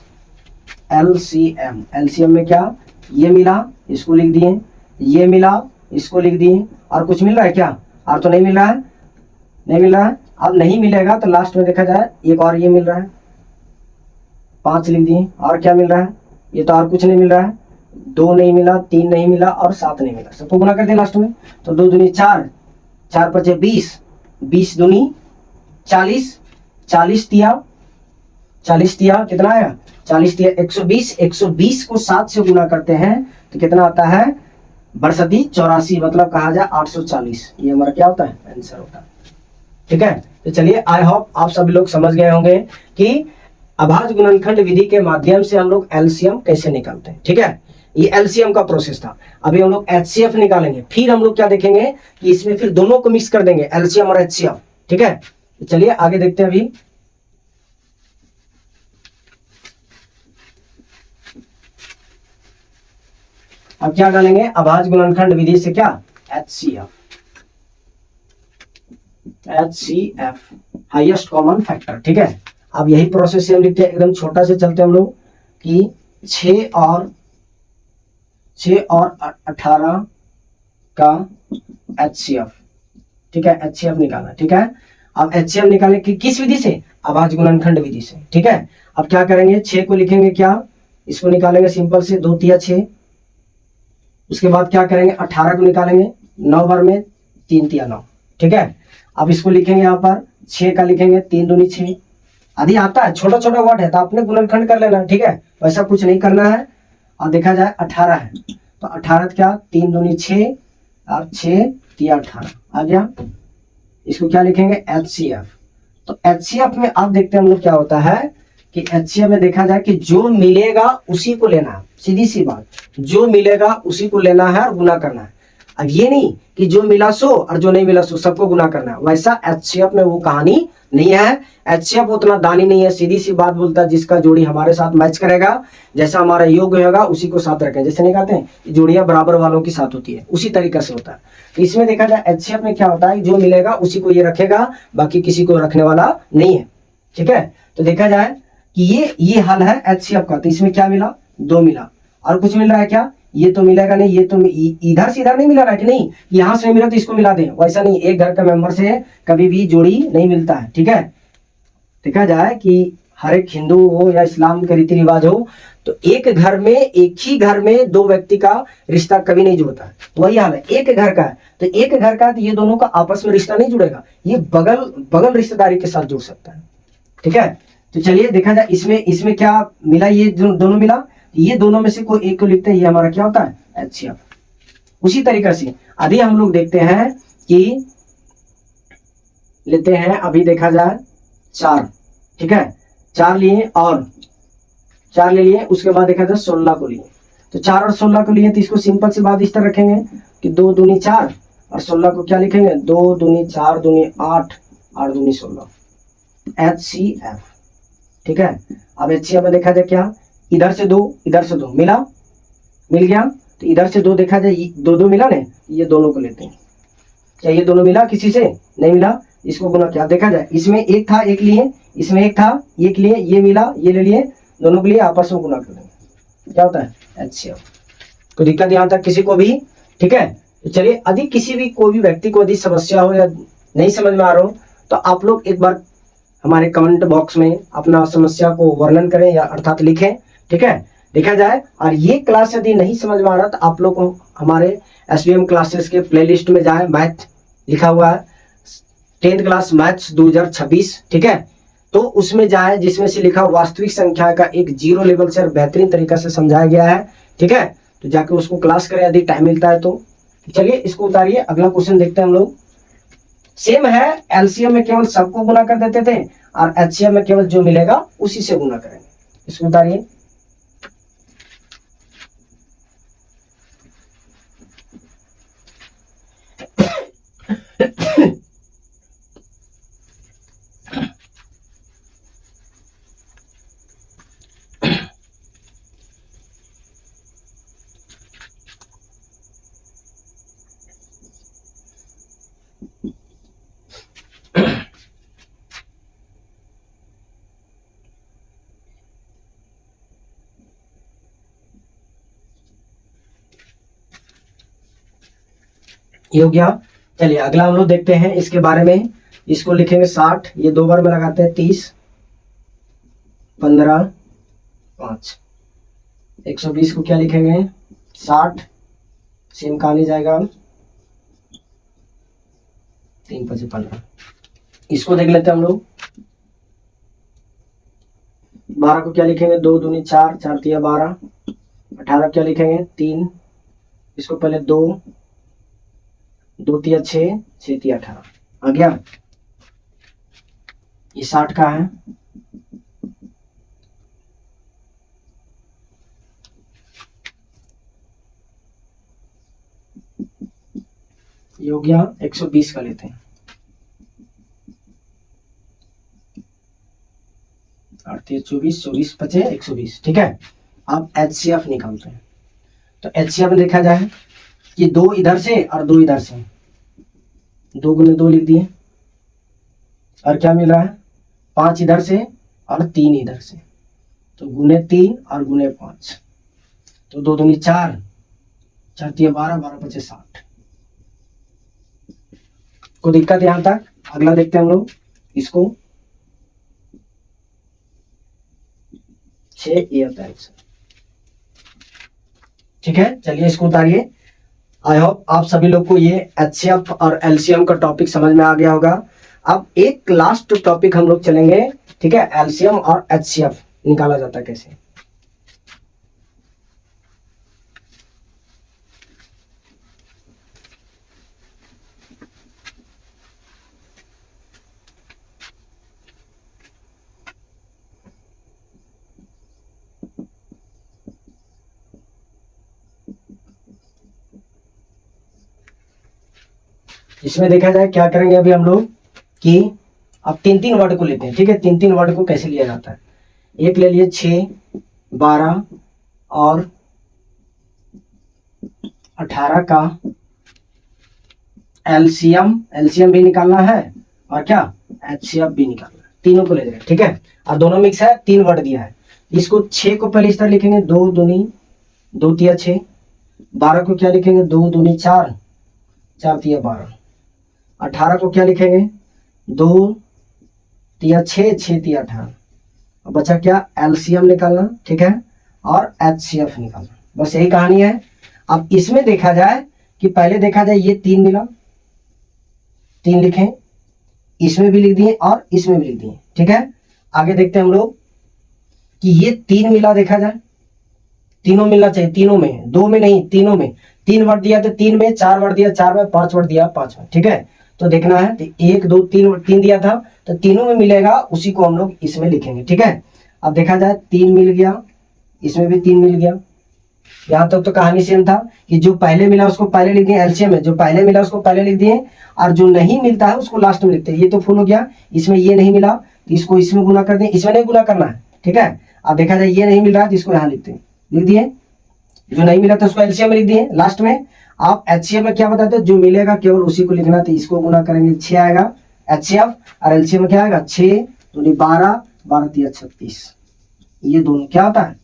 एलसीएम, एलसीएम में क्या? ये मिला, इसको लिख दिए, ये मिला, इसको लिख दिए, और कुछ मिल रहा है क्या? और तो नहीं मिल रहा है, नहीं मिल रहा है। अब नहीं मिलेगा तो लास्ट में देखा जाए एक और ये मिल रहा है, 5 लिख दिए, और क्या मिल रहा है? ये तो और कुछ नहीं मिल रहा है, 2 नहीं मिला, 3 नहीं मिला और 7 नहीं मिला, सबको गुना कर दिया लास्ट में। तो 2 दूनी 4, 4 बचे 20, 20 दूनी 40, 40 तिया कितना आया, 40 तिया 120, 120 को 7 से गुना करते हैं तो कितना आता है, बरसती 84, मतलब कहा जाए 840। ये हमारा क्या होता है, आंसर होता है। ठीक है, तो चलिए आई होप आप सभी लोग समझ गए होंगे कि अभाज्य गुणनखंड विधि के माध्यम से हम लोग एलसीएम कैसे निकालते हैं। ठीक है, ये एलसीएम का प्रोसेस था। अभी हम लोग एचसीएफ निकालेंगे, फिर हम लोग क्या देखेंगे कि इसमें फिर दोनों को मिक्स कर देंगे, एलसीएम और एचसीएफ। ठीक है, तो चलिए आगे देखते हैं। अभी अब क्या डालेंगे, अभाज्य गुणनखंड विधि से क्या, HCF, HCF highest common factor. ठीक है, अब यही प्रोसेस से हम लिखते हैं, एकदम छोटा से चलते हैं हम लोग कि 6 और 18 का एचसीएफ। ठीक है, एचसीएफ निकालना। ठीक है, अब एचसीएफ निकालने की किस विधि से, अभाज्य गुणनखंड विधि से। ठीक है, अब क्या करेंगे, 6 को लिखेंगे क्या, इसको निकालेंगे सिंपल से 2 तिया 6। उसके बाद क्या करेंगे, 18 को निकालेंगे 9 बार में 3 तिया 9। ठीक है, अब इसको लिखेंगे यहाँ पर 6 का लिखेंगे 3 दूनी 6। आदि आता है, छोटा छोटा वर्ड है तो आपने गुणनखंड कर लेना। ठीक है, वैसा कुछ नहीं करना है। और देखा जाए 18 है तो 18 क्या, 3 दूनी 6 और 6 तिया 18 आ गया। इसको क्या लिखेंगे, एचसीएफ। तो एचसीएफ में आप देखते हैं हम लोग क्या होता है कि एचसीएफ में देखा जाए कि जो मिलेगा उसी को लेना है, सीधी सी बात, जो मिलेगा उसी को लेना है और गुना करना है। अब ये नहीं कि जो मिला सो और जो नहीं मिला सो सबको गुना करना है, वैसा एचसीएफ में वो कहानी नहीं है। एचसीएफ उतना दानी नहीं है, सीधी सी बात बोलता है जिसका जोड़ी हमारे साथ मैच करेगा, जैसा हमारा योग होगा उसी को साथ रखें। जैसे नहीं कहते हैं जोड़ियां बराबर वालों के साथ होती है, उसी तरीके से होता है। तो इसमें देखा जाए एचसीएफ में क्या होता है, जो मिलेगा उसी को ये रखेगा, बाकी किसी को रखने वाला नहीं है। ठीक है, तो देखा जाए कि ये हल है एचसीएफ का। तो इसमें क्या मिला, 2 मिला। और कुछ मिल रहा है क्या, ये तो मिलेगा नहीं, ये तो इधर से इधर नहीं मिला, राइट, नहीं यहां से मिला तो इसको मिला दें, वैसा नहीं। एक घर का मेंबर से कभी भी जोड़ी नहीं मिलता है। ठीक है, देखा जाए कि हर एक हिंदू हो या इस्लाम के रीति रिवाज हो तो एक घर में, एक ही घर में 2 व्यक्ति का रिश्ता कभी नहीं जुड़ता है। वही हाल है, एक घर का है तो एक घर का, तो ये दोनों का आपस में रिश्ता नहीं जुड़ेगा, ये बगल रिश्तेदारी के साथ जुड़ सकता है। ठीक है, तो चलिए देखा जाए इसमें क्या मिला, ये दोनों मिला, ये दोनों में से कोई एक को लिखते हैं, ये हमारा क्या होता है, एचसीएफ। उसी तरीके से अभी हम लोग देखते हैं कि लेते हैं, अभी देखा जाए 4। ठीक है, 4 लिए और 4 ले लिए, उसके बाद देखा जाए 16 को लिए। तो 4 और 16 को लिए तो इसको सिंपल सी बात इस तरह रखेंगे कि 2 दूनी 4 और 16 को क्या लिखेंगे, 2 दूनी 4 दूनी 8 8 दूनी 16, एचसीएफ। ठीक है, अब एचसीएफ में देखा जाए क्या, इधर से 2 इधर से 2 मिल गया, तो इधर से 2 देखा जाए 2 मिला ने, ये दोनों को लेते हैं। क्या ये दोनों मिला, किसी से नहीं मिला, इसको गुना क्या, देखा जाए इसमें एक था, एक लिए, इसमें एक था, एक लिए, ये मिला, ये ले लिए, दोनों के लिए आपस में गुना कर देंगे, क्या होता है, एचसीएफ। कोई दिक्कत यहाँ तक किसी को भी। ठीक है, तो चलिए यदि किसी भी कोई भी व्यक्ति को यदि समस्या हो या नहीं समझ में आ रहा हो तो आप लोग एक बार हमारे कमेंट बॉक्स में अपना समस्या को वर्णन करें या अर्थात लिखें। ठीक है, देखा जाए। और ये क्लास यदि नहीं समझ में आ रहा तो आप लोग को हमारे एसबीएम क्लासेस के प्लेलिस्ट में जाएं, मैथ लिखा हुआ है 10th क्लास मैथ्स 2026। ठीक है, तो उसमें जाए जिसमें से लिखा वास्तविक संख्या का एक 0 लेवल से बेहतरीन तरीका से समझाया गया है। ठीक है, तो जाके उसको क्लास करें यदि टाइम मिलता है तो। चलिए इसको उतारिए, अगला क्वेश्चन देखते हैं हम लोग। सेम है, एलसीएम में केवल सबको गुना कर देते थे और एचसीएम में केवल जो मिलेगा उसी से गुना करेंगे। इसको उतारिए। ये हो गया। चलिए अगला हम लोग देखते हैं इसके बारे में। इसको लिखेंगे 60, ये 2 बार में लगाते हैं 30 15 5, 120 को क्या लिखेंगे 60, सेम कहानी जाएगा 3 5 15। इसको देख लेते हैं हम लोग। 12 को क्या लिखेंगे, 2 दूनी 4, 4 तिया 12, 18 क्या लिखेंगे 3, इसको पहले 2, 2 तिया 6, 6 तिया 18 आ गया। ये 60 का है। ये हो गया 120 का लेते हैं, 8 3 24, 24 5 120, ठीक है। अब HCF निकालते हैं। तो HCF में देखा जाए कि 2 इधर से और 2 इधर से, 2 गुने 2 लिख दिए, और क्या मिल रहा है 5 इधर से और 3 इधर से, तो गुने 3 और गुने 5, तो 2 दूनी 4, 4 तिया 12, 12 5 60। को दिक्कत यहां तक। अगला देखते हैं हम लोग इसको, 6 ये होता है आंसर, ठीक है। चलिए इसको उतारिए। आई होप आप सभी लोग को ये HCF और LCM का टॉपिक समझ में आ गया होगा। अब एक लास्ट टॉपिक हम लोग चलेंगे, ठीक है, LCM और HCF निकाला जाता है कैसे। इसमें देखा जाए क्या करेंगे अभी हम लोग कि अब 3 वर्ड को लेते हैं, ठीक है। 3 वर्ड को कैसे लिया जाता है, एक ले लिए 6, 12 और 18 का LCM भी निकालना है और क्या HCF भी निकालना है, तीनों को ले लेंगे, ठीक है। और दोनों मिक्स है, 3 वर्ड दिया है। इसको 6 को पहले इस तरह लिखेंगे, 2 दूनी 2 तिया 6, 12 को क्या लिखेंगे, 2 दूनी 4, 4 तिया 12, 18 को क्या लिखेंगे, 2 तिया 6, 6 तिया 18। अब बचा क्या LCM निकालना, ठीक है, और HCF निकालना, बस यही कहानी है। अब इसमें देखा जाए कि पहले देखा जाए ये 3 मिला, 3 लिखें, इसमें भी लिख दिए और इसमें भी लिख दिए, ठीक है। आगे देखते हैं हम लोग कि ये 3 मिला, देखा जाए तीनों मिलना चाहिए, तीनों में, 2 में नहीं, तीनों में। 3 वर्ड दिया तो 3 में, 4 वर्ड दिया 4 में, 5 वर्ड दिया 5 में, ठीक है। तो देखना है तो 1 2 3 दिया था तो तीनों में मिलेगा, उसी को हम लोग इसमें लिखेंगे, ठीक है। अब देखा जाए 3 मिल गया, इसमें भी 3 मिल गया। यहाँ तक तो कहानी सेम था कि जो पहले मिला उसको पहले लिख दिए LCM में, जो पहले मिला उसको पहले लिख दिए, और जो नहीं मिलता है उसको लास्ट में लिखते हैं। ये तो फुल हो गया, इसमें ये नहीं मिला तो इसको इसमें गुना कर दें, इसमें नहीं गुना करना है, ठीक है। अब देखा जाए ये नहीं मिल रहा है तो इसको यहाँ लिखते हैं, लिख दिए। जो नहीं मिला तो उसको LCM में लिख दिए लास्ट में। आप HCF में क्या बताते हैं, जो मिलेगा केवल उसी को लिखना, तो इसको गुना करेंगे 6 आएगा HCF, और LCM में क्या आएगा 6 दूनी 12, 12 तिया 36। ये दोनों क्या होता है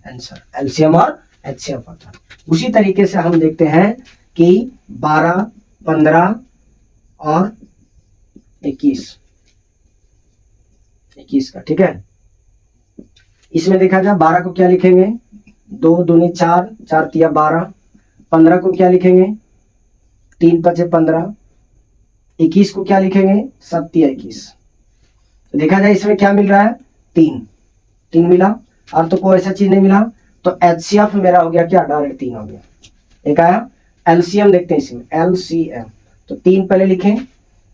आंसर, LCM और HCF होता है। उसी तरीके से हम देखते हैं कि 12, 15 और 21 का, ठीक है। इसमें देखा जाए 12 को क्या लिखेंगे, 2 दूनी 4, 4 तिया 12, 15 को क्या लिखेंगे, 3 5 15, 21 को क्या लिखेंगे, 7 तिया 21। तो देखा जाए इसमें क्या मिल रहा है, 3 मिला, और तो कोई ऐसा चीज नहीं मिला, तो HCF मेरा हो गया क्या, डायरेक्ट 3 हो गया। एक आया। LCM देखते हैं इसमें, LCM तो 3 पहले लिखें,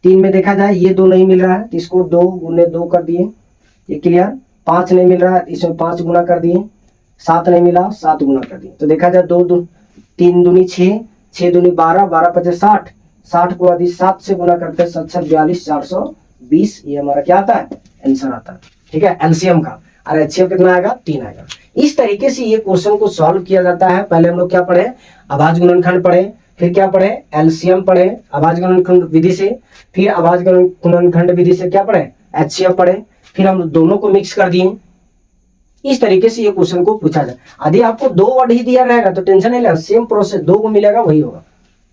3 में देखा जाए ये 2 नहीं मिल रहा है तो इसको 2 गुने 2 कर दिए, ये क्लियर। 5 नहीं मिल रहा है इसमें 5 गुना कर दिए, 7 नहीं मिला 7 गुना कर दिए। तो देखा जाए 3 दूनी 6, 6 दूनी 12, 12 5 60, 60 को यदि 7 से गुना करते हैं 7 7 42, 420, ये हमारा क्या आता है आंसर आता है, ठीक है, LCM का। और HCF कितना आएगा, 3 आएगा। इस तरीके से ये क्वेश्चन को सॉल्व किया जाता है। पहले हम लोग क्या पढ़े, अभाज्य गुणनखंड पढ़े, फिर क्या पढ़े, LCM पढ़े अभाज्य गुणनखंड विधि से, फिर अभाज्य गुणनखंड विधि से क्या पढ़े, HCF पढ़े, फिर हम दोनों को मिक्स कर दिए। इस तरीके से ये क्वेश्चन को पूछा जाए। यदि आपको 2 वर्ड ही दिया रहेगा तो टेंशन नहीं लेगा, सेम प्रोसेस 2 को मिलेगा वही होगा,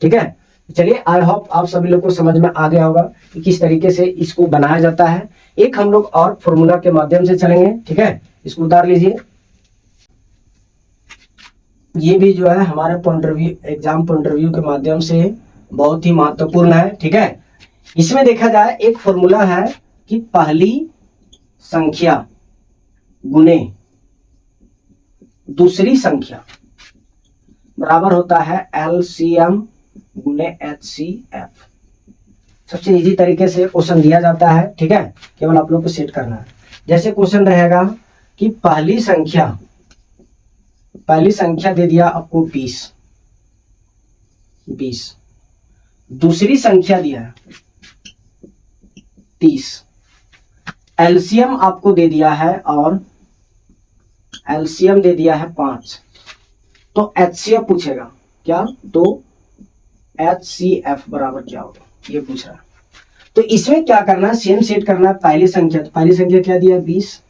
ठीक है। चलिए आई होप आप सभी लोग को समझ में आ गया होगा कि किस तरीके से इसको बनाया जाता है। एक हम लोग और फॉर्मूला के माध्यम से चलेंगे, ठीक है। इसको उतार लीजिए। ये भी जो है हमारे point of view, exam point of view के माध्यम से बहुत ही महत्वपूर्ण है, ठीक है। इसमें देखा जाए एक फॉर्मूला है कि पहली संख्या गुने दूसरी संख्या बराबर होता है LCM गुने HCF। सबसे इजी तरीके से क्वेश्चन दिया जाता है, ठीक है, केवल आप लोग को सेट करना है। जैसे क्वेश्चन रहेगा कि पहली संख्या दे दिया आपको 20, दूसरी संख्या दिया है 30, एलसीएम आपको दे दिया है और एलसीएम दे दिया है 5, तो एचसीएफ पूछेगा क्या, तो एचसीएफ बराबर क्या होगा ये पूछ रहा है। तो इसमें क्या करना है, सेम सेट करना है। पहली संख्या, तो पहली संख्या क्या दिया 20,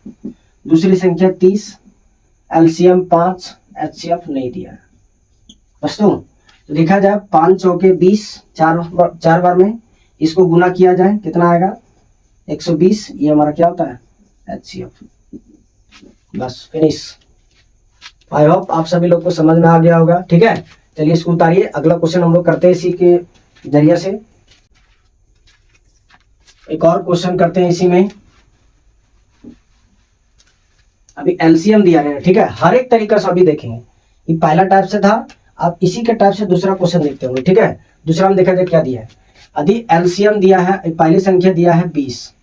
दूसरी संख्या 30, एलसीएम 5, एचसीएफ नहीं दिया है दोस्तों। तो देखा जाए 5 चौके 20, चार बार में इसको गुना किया जाए कितना आएगा 120, ये हमारा क्या होता है एचसीएफ। बस फिनिश। आई होप आप सभी लोग को समझ में आ गया होगा, ठीक है। चलिए इसको उतारिए, अगला क्वेश्चन हम लोग करते हैं इसी के जरिए से। एक और क्वेश्चन करते हैं इसी में। अभी एलसीएम दिया है, ठीक है, हर एक तरीका से अभी देखेंगे। ये पहला टाइप से था, अब इसी के टाइप से दूसरा क्वेश्चन देखते होंगे, ठीक है। दूसरा में देखा जाए क्या दिया है। यदि एलसीएम दिया है, पहली संख्या दिया है 20,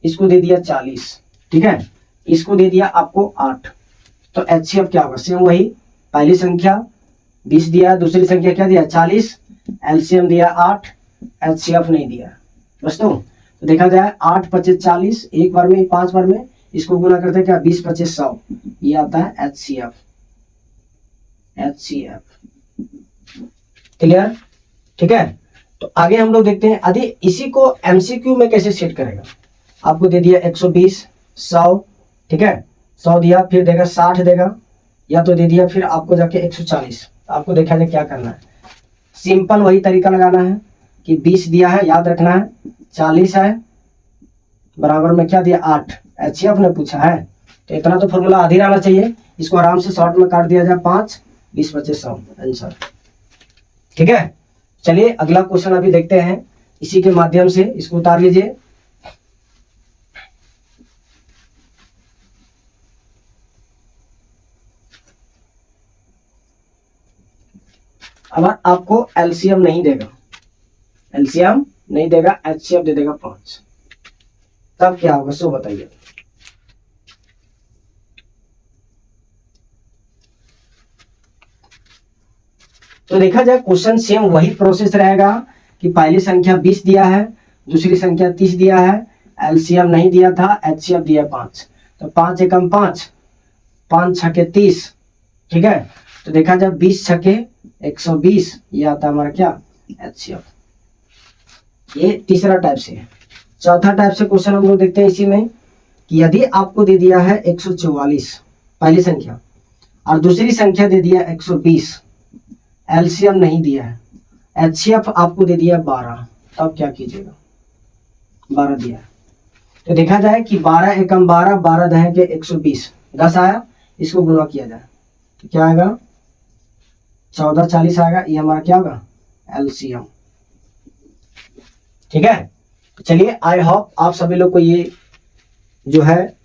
इसको दे दिया 40, ठीक है, इसको दे दिया आपको 8, तो एचसीएफ क्या होगा, सेम वही, पहली संख्या 20 दिया है, दूसरी संख्या क्या दिया 40, एलसीएम दिया 8, एचसीएफ नहीं दिया दोस्तों। तो देखा जाए 8 25 40, एक बार में 5 बार में इसको गुना करते हैं क्या 20 25 100, ये आता है एचसीएफ। क्लियर, ठीक है। तो आगे हम लोग देखते हैं, यदि इसी को एमसीक्यू में कैसे सेट करेगा। आपको दे दिया 120 100, ठीक है, 100 दिया, फिर देगा 60 देगा, या तो दे दिया फिर आपको जाके 140। आपको देखा जाए क्या करना है, सिंपल वही तरीका लगाना है कि 20 दिया है, याद रखना है, 40 है, बराबर में क्या दिया 8, एचसीएफ ने पूछा है, तो इतना तो फॉर्मूला आधी रहना चाहिए। इसको आराम से शॉर्ट में काट दिया जाए, 5 20 25 100 आंसर, ठीक है। चलिए अगला क्वेश्चन अभी देखते हैं इसी के माध्यम से, इसको उतार लीजिए। अब आपको एलसीएम नहीं देगा, एलसीएम नहीं देगा, एचसीएफ दे देगा 5, तब क्या होगा सो बताइए। तो देखा जाए क्वेश्चन सेम वही प्रोसेस रहेगा कि पहली संख्या 20 दिया है, दूसरी संख्या 30 दिया है, एलसीएम नहीं दिया था, एचसीएफ दिया 5, तो 5 एकम 5, 5 छके 30, ठीक है। तो देखा जाए 20 छके 120, ये आता हमारा क्या एचसीएफ। ये तीसरा टाइप से है। चौथा टाइप से क्वेश्चन हम लोग देखते हैं इसी में कि यदि आपको दे दिया है 144 पहली संख्या और दूसरी संख्या दे दिया 120, एलसीएम नहीं दिया है, एचसीएफ आपको दे दिया 12, तब क्या कीजिएगा, 12 दिया है, तो देखा जाए कि 12 एकम 12, 12 दहे के 120, 10 आया, इसको गुना किया जाए तो क्या आएगा 1440 आएगा, ये हमारा क्या होगा एलसीएम, ठीक है। चलिए आई होप आप सभी लोग को ये जो है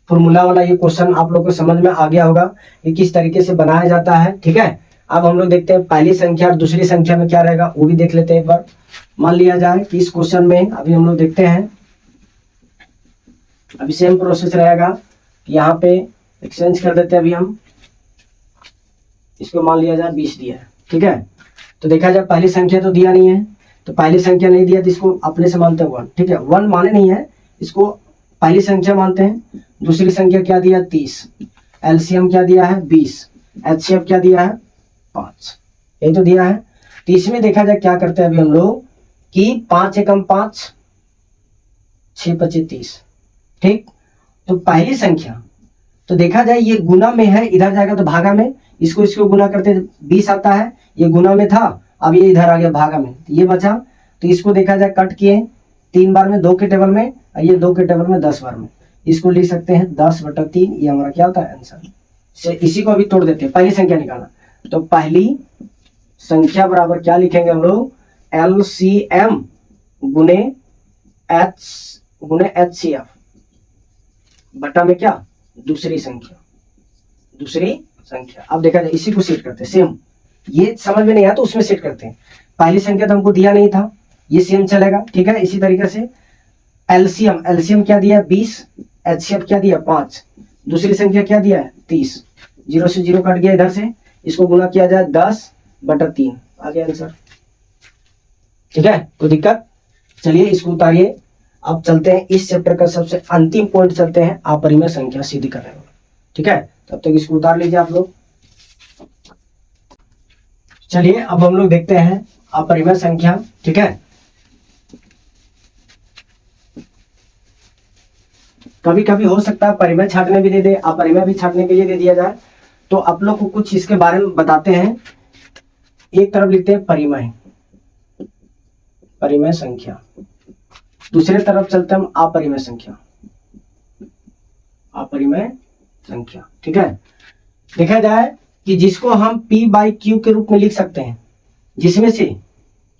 फॉर्मूला वाला ये क्वेश्चन आप लोग को समझ में आ गया होगा, ये किस तरीके से बनाया जाता है, ठीक है। अब हम लोग देखते हैं पहली संख्या और दूसरी संख्या में क्या रहेगा, वो भी देख लेते हैं एक बार। मान लिया जाए कि इस क्वेश्चन में अभी हम लोग देखते हैं, अभी सेम प्रोसेस रहेगा, यहाँ पे एक्सचेंज कर देते हैं। अभी हम इसको मान लिया जाए 20 दिया है, ठीक है। तो देखा जाए पहली संख्या तो दिया नहीं है, तो पहली संख्या नहीं दिया तो इसको अपने से मानते हैं 1, ठीक है, 1 माने नहीं है, इसको पहली संख्या मानते हैं। दूसरी संख्या क्या दिया 30, एलसीएम क्या दिया है 20, एचसीएफ क्या दिया है 5, यही तो दिया है। तो इसमें देखा जाए क्या करते हैं अभी हम लोग कि 5 एकम 5, 6 25 30, ठीक। तो पहली संख्या तो देखा जाए ये गुना में है, इधर जाएगा तो भागा में, इसको गुना करते 20 आता है, ये गुना में था, अब ये इधर आ गया भागा में, तो ये बचा। तो इसको देखा जाए कट किए 3 बार में 2 के टेबल में, और ये 2 के टेबल में 10 बार में, इसको लिख सकते हैं 10/3, ये हमारा क्या होता है आंसर। इसी को अभी तोड़ देते हैं, पहली संख्या निकालना, तो पहली संख्या बराबर क्या लिखेंगे हम लोग एलसीएम गुने एचसीएफ, बटा में क्या, दूसरी संख्या, दूसरी संख्या। अब देखा जाए इसी को सेट करते हैं सेम, ये समझ में नहीं आया तो उसमें सेट करते हैं। पहली संख्या तो हमको दिया नहीं था, ये सेम चलेगा, ठीक है। इसी तरीके से एलसीएम, एलसीएम क्या दिया है 20, एचसीएफ क्या दिया 5, दूसरी संख्या क्या दिया है 30, 0 से 0 कट गया इधर से, इसको गुना किया जाए 10/3, आ गया आंसर, ठीक है। कोई दिक्कत, चलिए इसको उतारिए। अब चलते हैं इस चैप्टर का सबसे अंतिम पॉइंट, चलते हैं अपरिमेय संख्या सिद्ध करने वाला, ठीक है। तब तक इसको उतार लीजिए आप लोग। चलिए अब हम लोग देखते हैं अपरिमेय संख्या, ठीक है। कभी कभी हो सकता है परिमेय छांटने भी दे दे, अपरिमेय भी छांटने के लिए दे दिया जाए, तो आप लोग को कुछ इसके बारे में बताते हैं। एक तरफ लिखते हैं परिमेय, परिमेय संख्या, दूसरे तरफ चलते हैं हम अपरिमेय संख्या, अपरिमेय संख्या, ठीक है। देखा जाए कि जिसको हम p/q के रूप में लिख सकते हैं, जिसमें से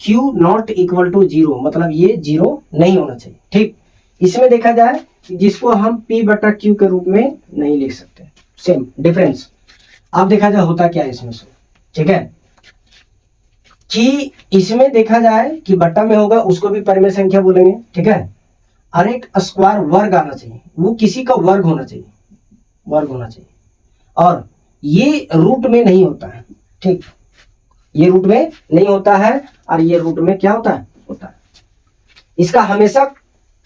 q नॉट इक्वल टू 0, मतलब ये 0 नहीं होना चाहिए, ठीक। इसमें देखा जाए कि जिसको हम p/q के रूप में नहीं लिख सकते, सेम डिफरेंस। अब देखा जाए होता क्या है इसमें से, ठीक है, कि इसमें देखा जाए कि बट्टा में होगा उसको भी परिमेय संख्या बोलेंगे, ठीक है। और एक स्क्वायर वर्ग आना चाहिए, वो किसी का वर्ग होना चाहिए, वर्ग होना चाहिए, और ये रूट में नहीं होता है, ठीक, ये रूट में नहीं होता है, और ये रूट में क्या होता है, होता है। इसका हमेशा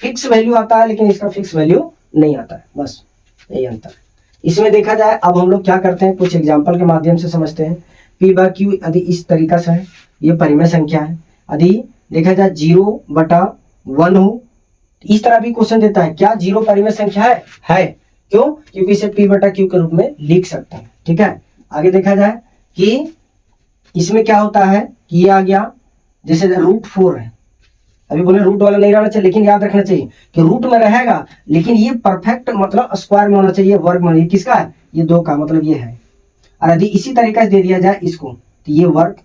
फिक्स वैल्यू आता है, लेकिन इसका फिक्स वैल्यू नहीं आता है, बस यही अंतर है इसमें। देखा जाए अब हम लोग क्या करते हैं, कुछ एग्जाम्पल के माध्यम से समझते हैं। p/q यदि इस तरीका से है, ये परिमेय संख्या है। यदि देखा जाए 0/1 हो, इस तरह भी क्वेश्चन देता है, क्या 0 परिमेय संख्या है, क्यों, क्योंकि इसे p/q के रूप में लिख सकते हैं, ठीक है। आगे देखा जाए कि इसमें क्या होता है कि ये आ गया, जैसे √4 है, अभी बोले रूट वाला नहीं रहना चाहिए, लेकिन याद रखना चाहिए कि रूट में रहेगा, लेकिन ये परफेक्ट मतलब स्क्वायर में होना चाहिए, वर्ग में। किसका है, ये 2 का, मतलब ये है। और यदि इसी तरीके से दे दिया जाए इसको, तो ये वर्ग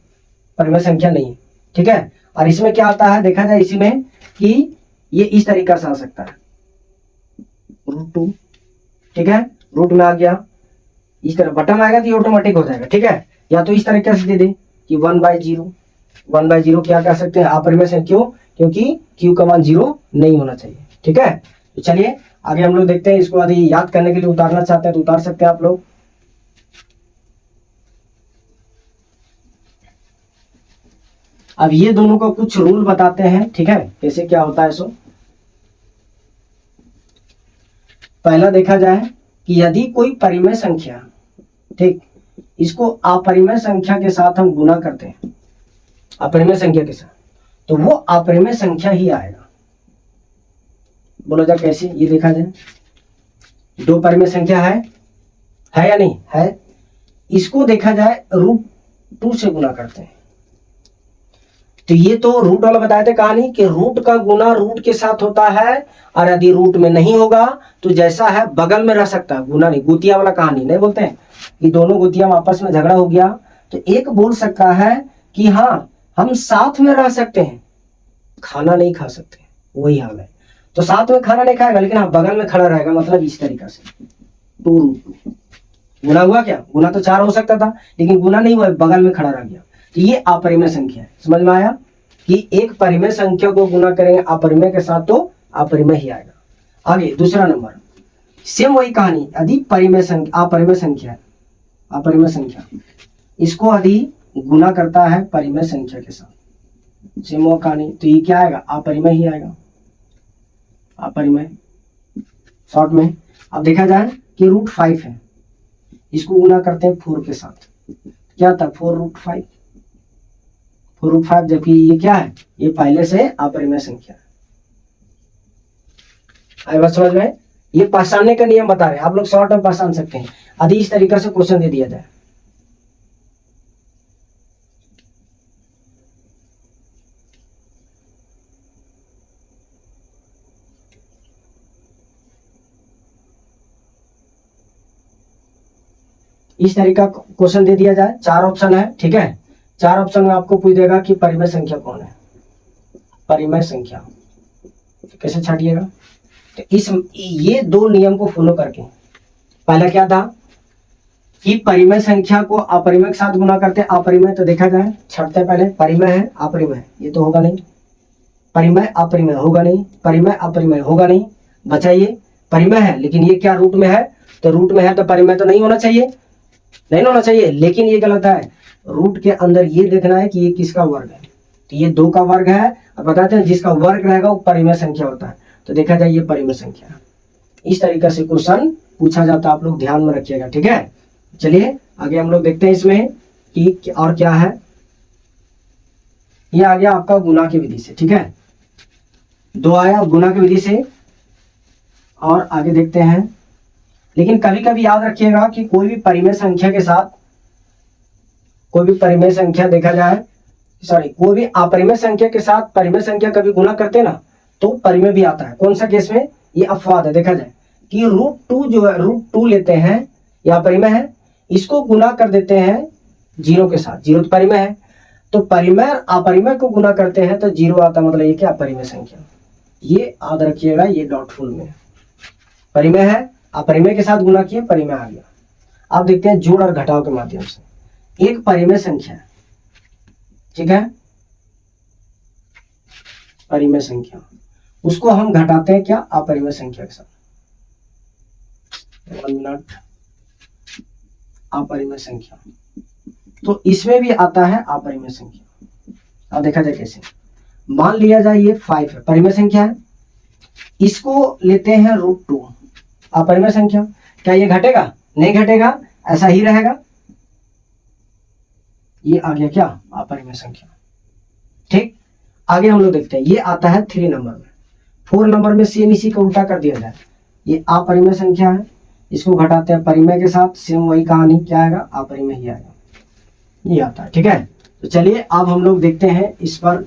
परिमेय संख्या नहीं है, ठीक है। और इसमें क्या आता है, देखा जाए इसी में कि ये इस तरीका से आ सकता है, √2, ठीक है, रूट में आ गया, इस तरह बटन आएगा तो ये ऑटोमेटिक हो जाएगा, ठीक है। या तो इस तरीके से दे दे कि 1/0, 1/0 क्या कह सकते हैं, अपरिमेय संख्या, क्यों, क्योंकि q का मान 0 नहीं होना चाहिए, ठीक है। तो चलिए आगे हम लोग देखते हैं। इसको यदि याद करने के लिए उतारना चाहते हैं तो उतार सकते हैं आप लोग। अब ये दोनों का कुछ रूल बताते हैं, ठीक है, कैसे क्या होता है। सो पहला देखा जाए कि यदि कोई परिमेय संख्या, ठीक, इसको अपरिमेय संख्या के साथ हम गुना करते हैं, अपरिमेय संख्या के साथ, तो वो अपरिमेय संख्या ही आएगा। बोलो जा कैसे, ये देखा जाए 2 परिमेय संख्या है या नहीं है, इसको देखा जाए √2 से गुना करते हैं, तो ये तो रूट वाला बताए थे कहानी कि रूट का गुना रूट के साथ होता है, और यदि रूट में नहीं होगा तो जैसा है बगल में रह सकता है, गुना नहीं, गुतिया वाला कहानी नहीं बोलते हैं कि दोनों गुतिया आपस में झगड़ा हो गया, तो एक बोल सकता है कि हाँ हम साथ में रह सकते हैं, खाना नहीं खा सकते, वही हाल है। तो साथ में खाना नहीं खाएगा, लेकिन हाँ बगल में खड़ा रहेगा, मतलब इस तरीका से 2√2 गुना हुआ। क्या गुना तो 4 हो सकता था, लेकिन गुना नहीं हुआ, बगल में खड़ा रह गया, तो ये अपरिमेय संख्या है। समझ में आया कि एक परिमेय संख्या को गुना करेंगे अपरिमेय के साथ तो अपरिमेय ही आएगा। आगे दूसरा नंबर, सेम वही कहानी, यदि परिमेय संख्या, अपरिमेय संख्या है, अपरिमेय संख्या, इसको यदि गुना करता है परिमेय संख्या के साथ, सेम वो कहानी, तो ये क्या आएगा, अपरिमेय ही आएगा, अपरिमेय शॉर्ट में। अब देखा जाए कि √5 है, इसको गुना करते हैं 4 के साथ, क्या था 4√5, 4√5, जबकि ये क्या है, ये पहले से अपरिमेय संख्या है। आई बात समझ में, ये पहचानने का नियम बता रहे हैं, आप लोग शॉर्ट में पहचान सकते हैं यदि इस तरीके से क्वेश्चन दे दिया जाए। इस तरीका क्वेश्चन दे दिया जाए, 4 ऑप्शन है, ठीक है, 4 ऑप्शन में आपको पूछ देगा कि परिमेय संख्या कौन है, परिमेय संख्या, तो कैसे छाटिएगा, तो ये दो नियम को फॉलो करके, पहला क्या था कि परिमेय संख्या को अपरिमेय के साथ गुना करते, अपरिमेय तो देखा जाए छटते पहले, परिमेय है अपरिमेय, ये तो होगा नहीं, परिमेय अपरिमेय होगा नहीं, परिमेय अपरिमेय होगा नहीं, बचा ये परिमेय है लेकिन ये क्या रूट में है, तो रूट में है तो परिमेय तो नहीं होना चाहिए, नहीं होना चाहिए, लेकिन ये गलत है। रूट के अंदर ये देखना है कि ये किसका वर्ग है, तो ये 2 का वर्ग है, और बताते हैं जिसका वर्ग रहेगा वो परिमेय संख्या होता है, तो देखा जाए ये परिमेय संख्या। इस तरीके से क्वेश्चन पूछा जाता है, आप लोग ध्यान में रखिएगा, ठीक है। चलिए आगे हम लोग देखते हैं इसमें कि और क्या है। ये आ गया आपका गुना की विधि से, ठीक है, 2 आया गुना की विधि से। और आगे देखते हैं, लेकिन कभी कभी याद रखिएगा कि कोई भी परिमेय संख्या के साथ, कोई भी परिमेय संख्या देखा जाए, सॉरी कोई भी अपरिमेय संख्या के साथ परिमेय संख्या कभी गुना करते ना तो परिमेय भी आता है। कौन सा केस में, ये अपवाद है, देखा जाए कि √2 जो है, √2 लेते हैं, या परिमेय है, इसको गुना कर देते हैं 0 के साथ, 0 तो परिमेय है, तो परिमेय अपरिमेय को गुना करते हैं तो 0 आता, मतलब ये क्या अपरिमेय संख्या। ये याद रखिएगा, ये डॉटफुल में परिमेय है, अपरिमेय के साथ गुना किए, परिमेय आ गया। अब देखते हैं जोड़ और घटाव के माध्यम से। एक परिमेय संख्या, ठीक है, परिमेय संख्या, उसको हम घटाते हैं क्या, अपरिमेय संख्या के साथ। 1 मिनट, अपरिमेय संख्या, तो इसमें भी आता है अपरिमेय संख्या। अब देखा जाए कैसे, मान लिया जाए ये 5 है, परिमेय संख्या है, इसको लेते हैं √2, अपरिमेय संख्या, क्या ये घटेगा, नहीं घटेगा, ऐसा ही रहेगा, ये आ गया क्या, अपरिमेय संख्या। ठीक, आगे हम लोग देखते हैं, ये आता है 3 नंबर में। 4 नंबर में सेम इसी को उल्टा कर दिया जाए, ये अपरिमेय संख्या है, इसको घटाते हैं परिमेय के साथ, सेम वही कहानी, क्या आएगा, अपरिमेय ही आएगा, ये आता है, ठीक है। तो चलिए अब हम लोग देखते हैं इस पर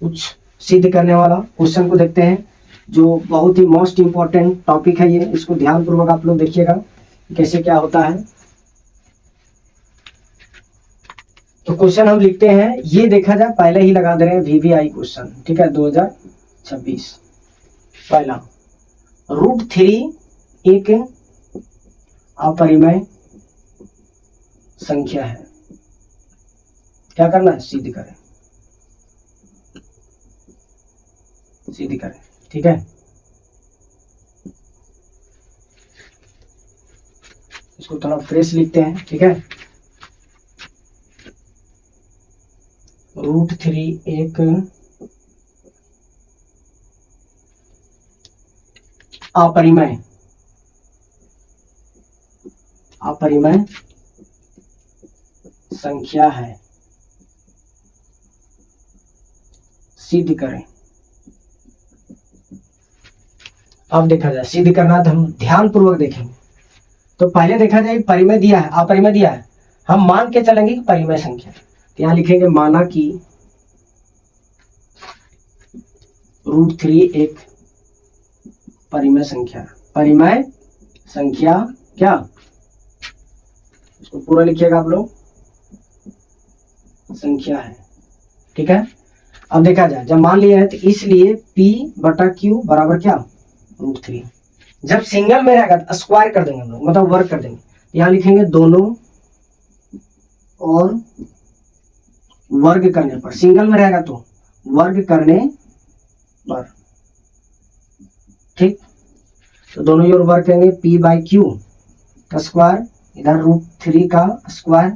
कुछ सिद्ध करने वाला क्वेश्चन को देखते हैं, जो बहुत ही मोस्ट इंपॉर्टेंट टॉपिक है ये, इसको ध्यान पूर्वक आप लोग देखिएगा कैसे क्या होता है। तो क्वेश्चन हम लिखते हैं, ये देखा जाए पहले ही लगा दे रहे हैं VVI क्वेश्चन, ठीक है, 2026। पहला, √3 एक अपरिमेय संख्या है, क्या करना है, सिद्ध करें, सिद्ध करें, ठीक है। इसको थोड़ा फ्रेश लिखते हैं, ठीक है। √3 एक अपरिमेय, अपरिमेय संख्या है, सिद्ध करें। अब देखा जाए सिद्ध करना तो हम ध्यान पूर्वक देखेंगे। तो पहले देखा जाए परिमेय दिया है, अपरिमेय दिया है, हम मान के चलेंगे कि परिमेय संख्या, तो यहां लिखेंगे माना कि √3 एक परिमेय संख्या, परिमेय संख्या क्या, इसको पूरा लिखिएगा आप लोग, संख्या है, ठीक है। अब देखा जाए जब मान लिया है तो इसलिए P/Q बराबर क्या, √3। जब सिंगल में रहेगा तो स्क्वायर कर देंगे हम लोग, मतलब वर्ग कर देंगे, यहां लिखेंगे दोनों और वर्ग करने पर, सिंगल में रहेगा तो वर्ग करने पर, ठीक। तो दोनों ही ओर वर्ग करेंगे, P/Q का स्क्वायर, इधर √3 का स्क्वायर,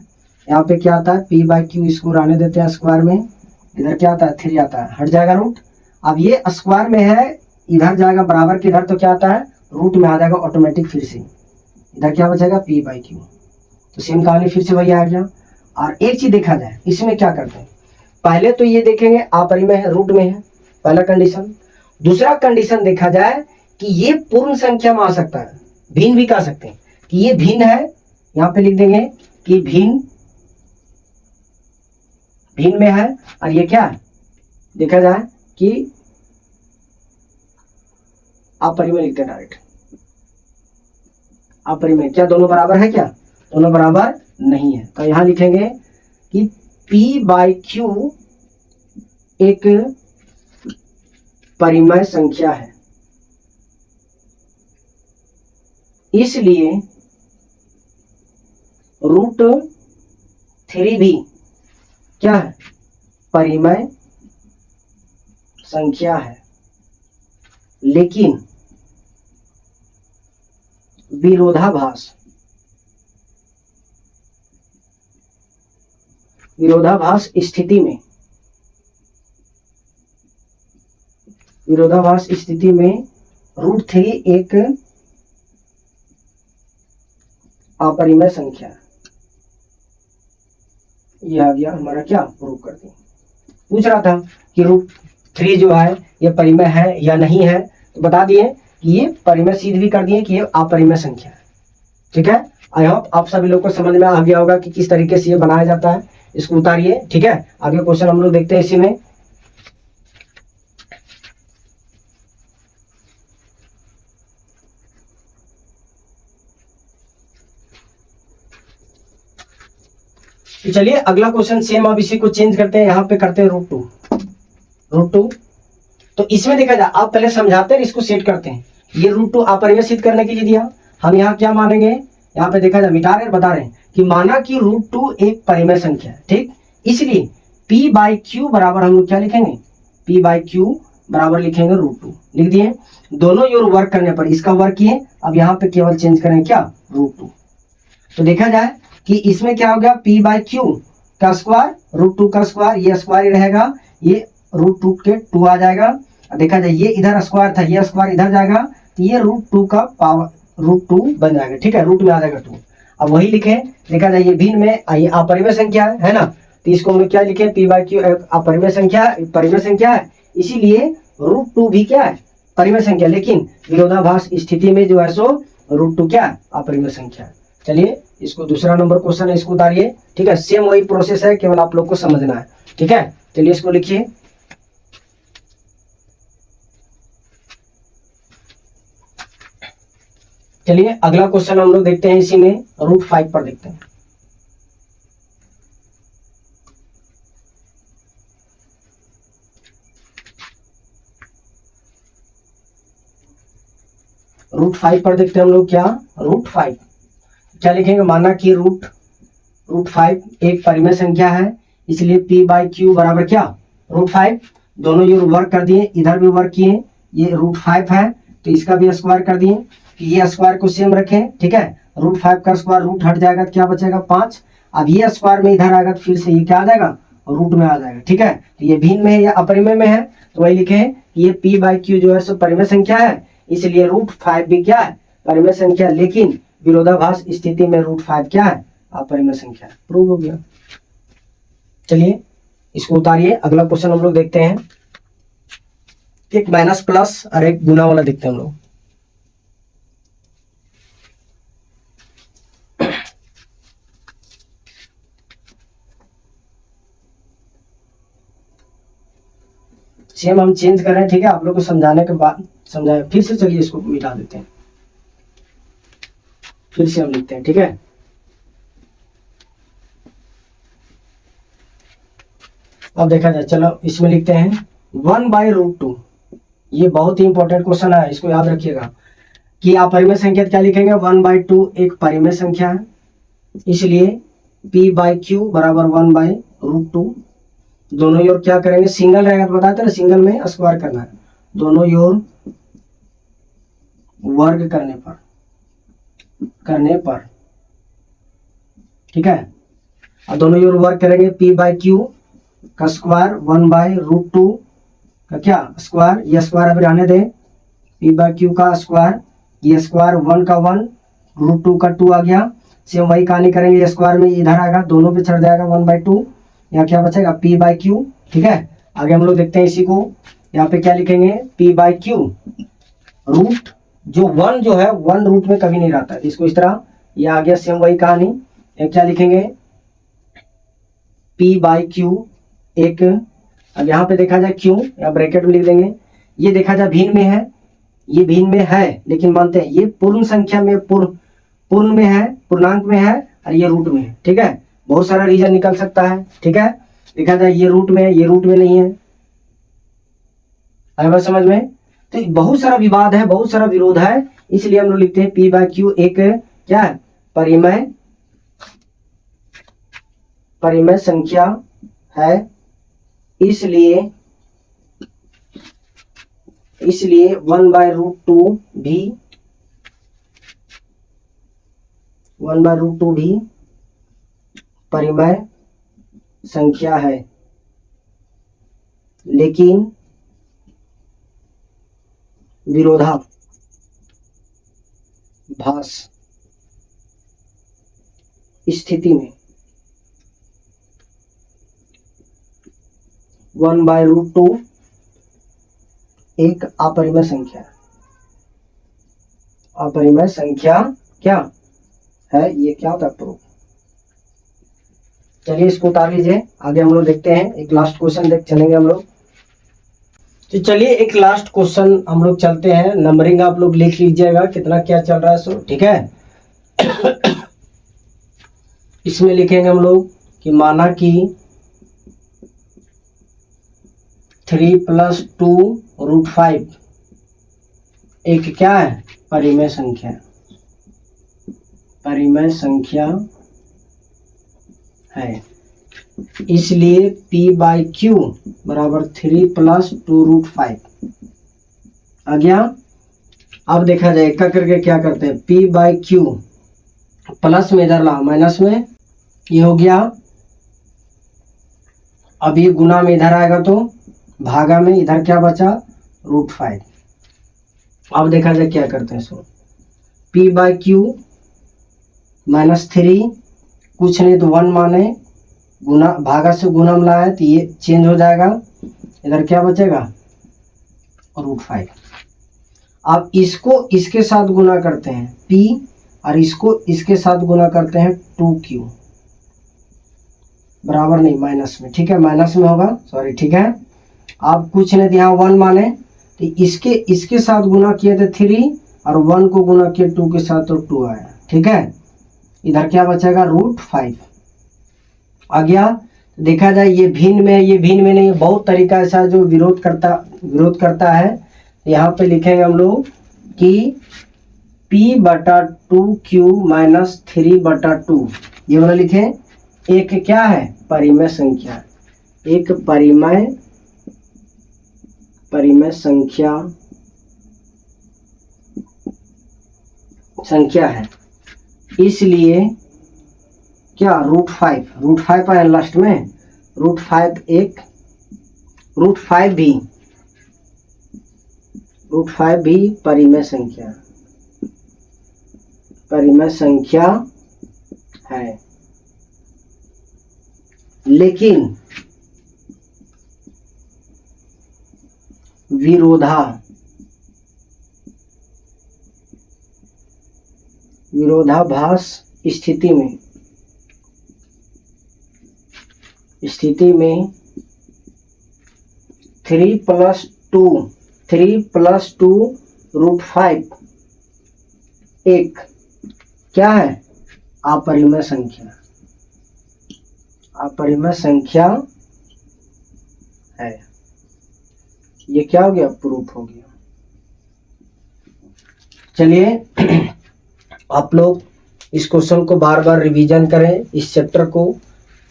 यहाँ पे क्या आता है P/Q, इसको रहने देते हैं स्क्वायर में, इधर क्या आता है 3 आता है, हट जाएगा रूट। अब ये स्क्वायर में है, इधर जाएगा बराबर के इधर, तो क्या आता है रूट में आ जाएगा ऑटोमेटिक, फिर से इधर क्या बचेगा P/Q, तो सेम कहानी फिर से वही आ गया। और एक चीज देखा जाए इसमें क्या करते हैं, पहले तो ये देखेंगे अपरिमेय है, रूट में है, पहला कंडीशन। दूसरा कंडीशन देखा जाए कि ये पूर्ण संख्या में आ सकता है, भिन्न भी कह सकते हैं कि ये भिन्न है, यहाँ पे लिख देंगे कि भिन्न, भिन्न में है, और ये क्या है देखा जाए कि अपरिमेय लिखते हैं डायरेक्ट, अपरिमेय, क्या दोनों बराबर है, क्या दोनों बराबर नहीं है, तो यहां लिखेंगे कि P/Q एक परिमेय संख्या है, इसलिए √3 भी क्या है, परिमेय संख्या है, लेकिन विरोधाभास स्थिति में √3 एक अपरिमेय संख्या है। ये आ गया हमारा क्या, प्रूव कर दिया। पूछ रहा था कि √3 जो है ये परिमेय है या नहीं है, तो बता दिए कि ये परिमेय, सिद्ध भी कर दिए कि ये अपरिमेय संख्या है। ठीक है, आई होप आप सभी लोग को समझ में आ गया होगा कि किस तरीके से ये बनाया जाता है। इसको उतारिए। ठीक है, आगे क्वेश्चन हम लोग देखते हैं इसी में। चलिए अगला क्वेश्चन सेम, अब इसी को चेंज करते हैं, यहाँ पे करते हैं √2। तो इसमें देखा जाए, आप पहले समझाते हैं, इसको सेट करते हैं। ये √2 अपरिमेय सिद्ध करने के लिए दिया, हम यहाँ क्या मानेंगे, यहाँ पे देखा जाए मिटा रहे बता रहे हैं कि माना कि √2 एक परिमेय संख्या है। ठीक, इसलिए P/Q बराबर हम लोग क्या लिखेंगे, P/Q बराबर लिखेंगे √2, लिख दिए। दोनों योर वर्क करने पर इसका वर्क किए, अब यहाँ पे केवल चेंज करें क्या, √2। तो देखा जाए कि इसमें क्या हो गया, P/Q का स्क्वायर √2 का स्क्वायर, ये स्क्वायर ही रहेगा, ये √2 के 2 आ जाएगा। देखा जाए ये इधर स्क्वायर था, ये स्क्वायर इधर जाएगा, तो ये √2 का पावर √2 बन जाएगा। ठीक है, रूट में आ जाएगा 2। अब वही लिखे, देखा जाए ये भिन्न में ये अपरिमेय संख्या है ना, तो इसको हम क्या लिखे, P/Q अपरिमेय संख्या है, इसीलिए √2 भी क्या है, परिमेय संख्या, लेकिन विरोधाभास स्थिति में जो है सो √2 क्या है, अपरिमेय संख्या है। चलिए इसको दूसरा नंबर क्वेश्चन है, इसको उतारिए। ठीक है, सेम वही प्रोसेस है, केवल आप लोग को समझना है। ठीक है, चलिए इसको लिखिए। चलिए अगला क्वेश्चन हम लोग देखते हैं इसी में, √5 पर देखते हैं। √5 पर देखते हैं हम लोग क्या, √5 क्या लिखेंगे, माना कि √5 एक परिमेय संख्या है, इसलिए P/Q बराबर क्या, √5। दोनों ये वर्क कर दिए, इधर भी वर्क किए, ये √5 है तो इसका भी स्क्वायर कर दिए, ये स्क्वायर को सेम रखें। ठीक है, √5 का स्क्वायर रूट हट जाएगा तो क्या बचेगा, 5। अब ये स्क्वायर में इधर आएगा तो फिर से ये क्या आ जाएगा, रूट में आ जाएगा। ठीक है, तो ये भिन्न में है या अपरिमेय में है, तो वही लिखे ये P/Q जो है सो परिमेय संख्या है, इसलिए √5 भी क्या है, परिमेय संख्या, लेकिन विरोधाभास स्थिति में √5 क्या है, अपरिमेय संख्या। प्रूव हो गया। चलिए इसको उतारिए, अगला क्वेश्चन हम लोग देखते हैं। एक माइनस प्लस और एक गुना वाला देखते हैं हम लोग। सेम हम चेंज कर रहे हैं। ठीक है, आप लोग को समझाने के बाद समझाए फिर से। चलिए इसको मिटा देते हैं, फिर से हम लिखते हैं। ठीक है, अब देखा जाए, चलो इसमें लिखते हैं 1/√2। ये बहुत ही इंपॉर्टेंट क्वेश्चन है, इसको याद रखिएगा कि आप परिमेय संख्या क्या लिखेंगे, 1/2 एक परिमेय संख्या है, इसलिए P/Q बराबर 1/√2। दोनों योर क्या करेंगे, सिंगल रहेगा तो बताते ना, सिंगल में स्क्वायर करना है, दोनों योर वर्ग करने पर। ठीक है, और दोनों योर वर्ग करेंगे, P/Q का स्क्वायर 1/√2 का क्या स्क्वायर, ये स्क्वायर अभी रहने दें, P/Q का स्क्वायर, ये स्क्वायर 1 का 1, √2 का 2 आ गया। सेम वही कहानी करेंगे, ये स्क्वायर में इधर आएगा, दोनों पे चढ़ जाएगा 1/2, यहाँ क्या बचेगा, P/Q। ठीक है, आगे हम लोग देखते हैं इसी को, यहाँ पे क्या लिखेंगे, P/Q रूट जो 1 जो है 1 रूट में कभी नहीं रहता है, इसको इस तरह, ये आ गया सेम वही कहानी। एक क्या लिखेंगे, P/Q एक, अब यहाँ पे देखा जाए क्यों, या ब्रैकेट में लिख देंगे। ये देखा जाए भिन्न में है, ये भिन्न में है, लेकिन मानते हैं ये पूर्ण संख्या में पूर्ण में है, पूर्णांक में है, और ये रूट में है। ठीक है, बहुत सारा रीजन निकल सकता है। ठीक है, देखा जाए ये रूट में है, ये रूट में नहीं है, आया बात समझ में। तो बहुत सारा विवाद है, बहुत सारा विरोध है, इसलिए हम लोग लिखते हैं P बाय Q एक क्या है, परिमेय संख्या है, इसलिए 1/√2 भी परिमेय संख्या है, लेकिन विरोधाभास स्थिति में 1/√2 एक अपरिमेय संख्या क्या है, ये क्या होता है, प्रूफ। चलिए इसको उतार लीजिए, आगे हम लोग देखते हैं, एक लास्ट क्वेश्चन देख चलेंगे हम लोग। तो चलिए एक लास्ट क्वेश्चन हम लोग चलते हैं, नंबरिंग आप लोग लिख लीजिएगा कितना क्या चल रहा है सो, ठीक है। इसमें लिखेंगे हम लोग कि माना कि 3 + 2√5 एक क्या है, परिमेय संख्या है, इसलिए P बाय Q बराबर 3 + 2√5 आ गया। अब देखा जाए एक करके क्या करते हैं, P बाय Q प्लस में इधर ला, माइनस में ये हो गया, अब ये गुना में इधर आएगा तो भागा में इधर क्या बचा, √5। अब देखा जाए क्या करते हैं, सो P बाय Q -3 कुछ नहीं तो 1 माने, गुना भागा से गुना में लाया तो ये चेंज हो जाएगा, इधर क्या बचेगा, √5। अब इसको इसके साथ गुना करते हैं P और इसको इसके साथ गुना करते हैं 2Q बराबर नहीं माइनस में, ठीक है, माइनस में होगा, सॉरी, ठीक है। आप कुछ नहीं तो यहाँ 1 माने तो इसके साथ गुना किए थे 3 और 1 को गुना किए 2 के साथ तो 2 आया, ठीक है। इधर क्या बचेगा, √5 आ गया। देखा जाए ये भिन्न में, ये भिन्न में नहीं, बहुत तरीका ऐसा जो विरोध करता है। यहाँ पे लिखेंगे हम लोग कि P/2Q - 3/2 ये वाला लिखें, एक क्या है, परिमेय संख्या, एक परिमेय संख्या है, इसलिए क्या, √5 आया लास्ट में, √5 भी परिमेय संख्या है, लेकिन विरोधाभास स्थिति में 3 + 2√5 एक क्या है, अपरिमेय संख्या है। ये क्या हो गया, प्रूफ हो गया। चलिए आप लोग इस क्वेश्चन को बार बार रिवीजन करें, इस चैप्टर को।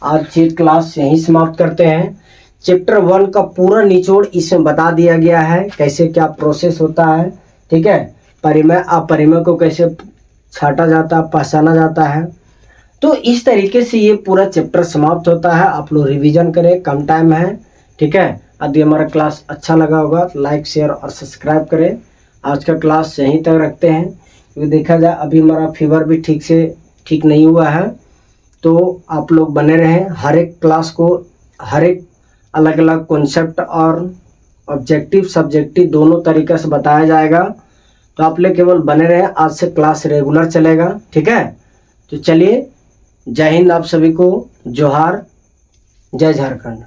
आज ये क्लास यहीं समाप्त करते हैं। चैप्टर 1 का पूरा निचोड़ इसमें बता दिया गया है, कैसे क्या प्रोसेस होता है, ठीक है, परिमेय अपरिमेय को कैसे छाटा जाता है, पहचाना जाता है। तो इस तरीके से ये पूरा चैप्टर समाप्त होता है। आप लोग रिवीजन करें, कम टाइम है, ठीक है। यदि हमारा क्लास अच्छा लगा होगा तो लाइक, शेयर और सब्सक्राइब करें। आज का क्लास यहीं तक रखते हैं, क्योंकि देखा जाए अभी हमारा फीवर भी ठीक नहीं हुआ है। तो आप लोग बने रहें, हर एक क्लास को हर एक अलग अलग कॉन्सेप्ट और ऑब्जेक्टिव सब्जेक्टिव दोनों तरीके से बताया जाएगा। तो आप लोग केवल बने रहें, आज से क्लास रेगुलर चलेगा, ठीक है। तो चलिए, जय हिंद, आप सभी को जोहार, जय झारखंड।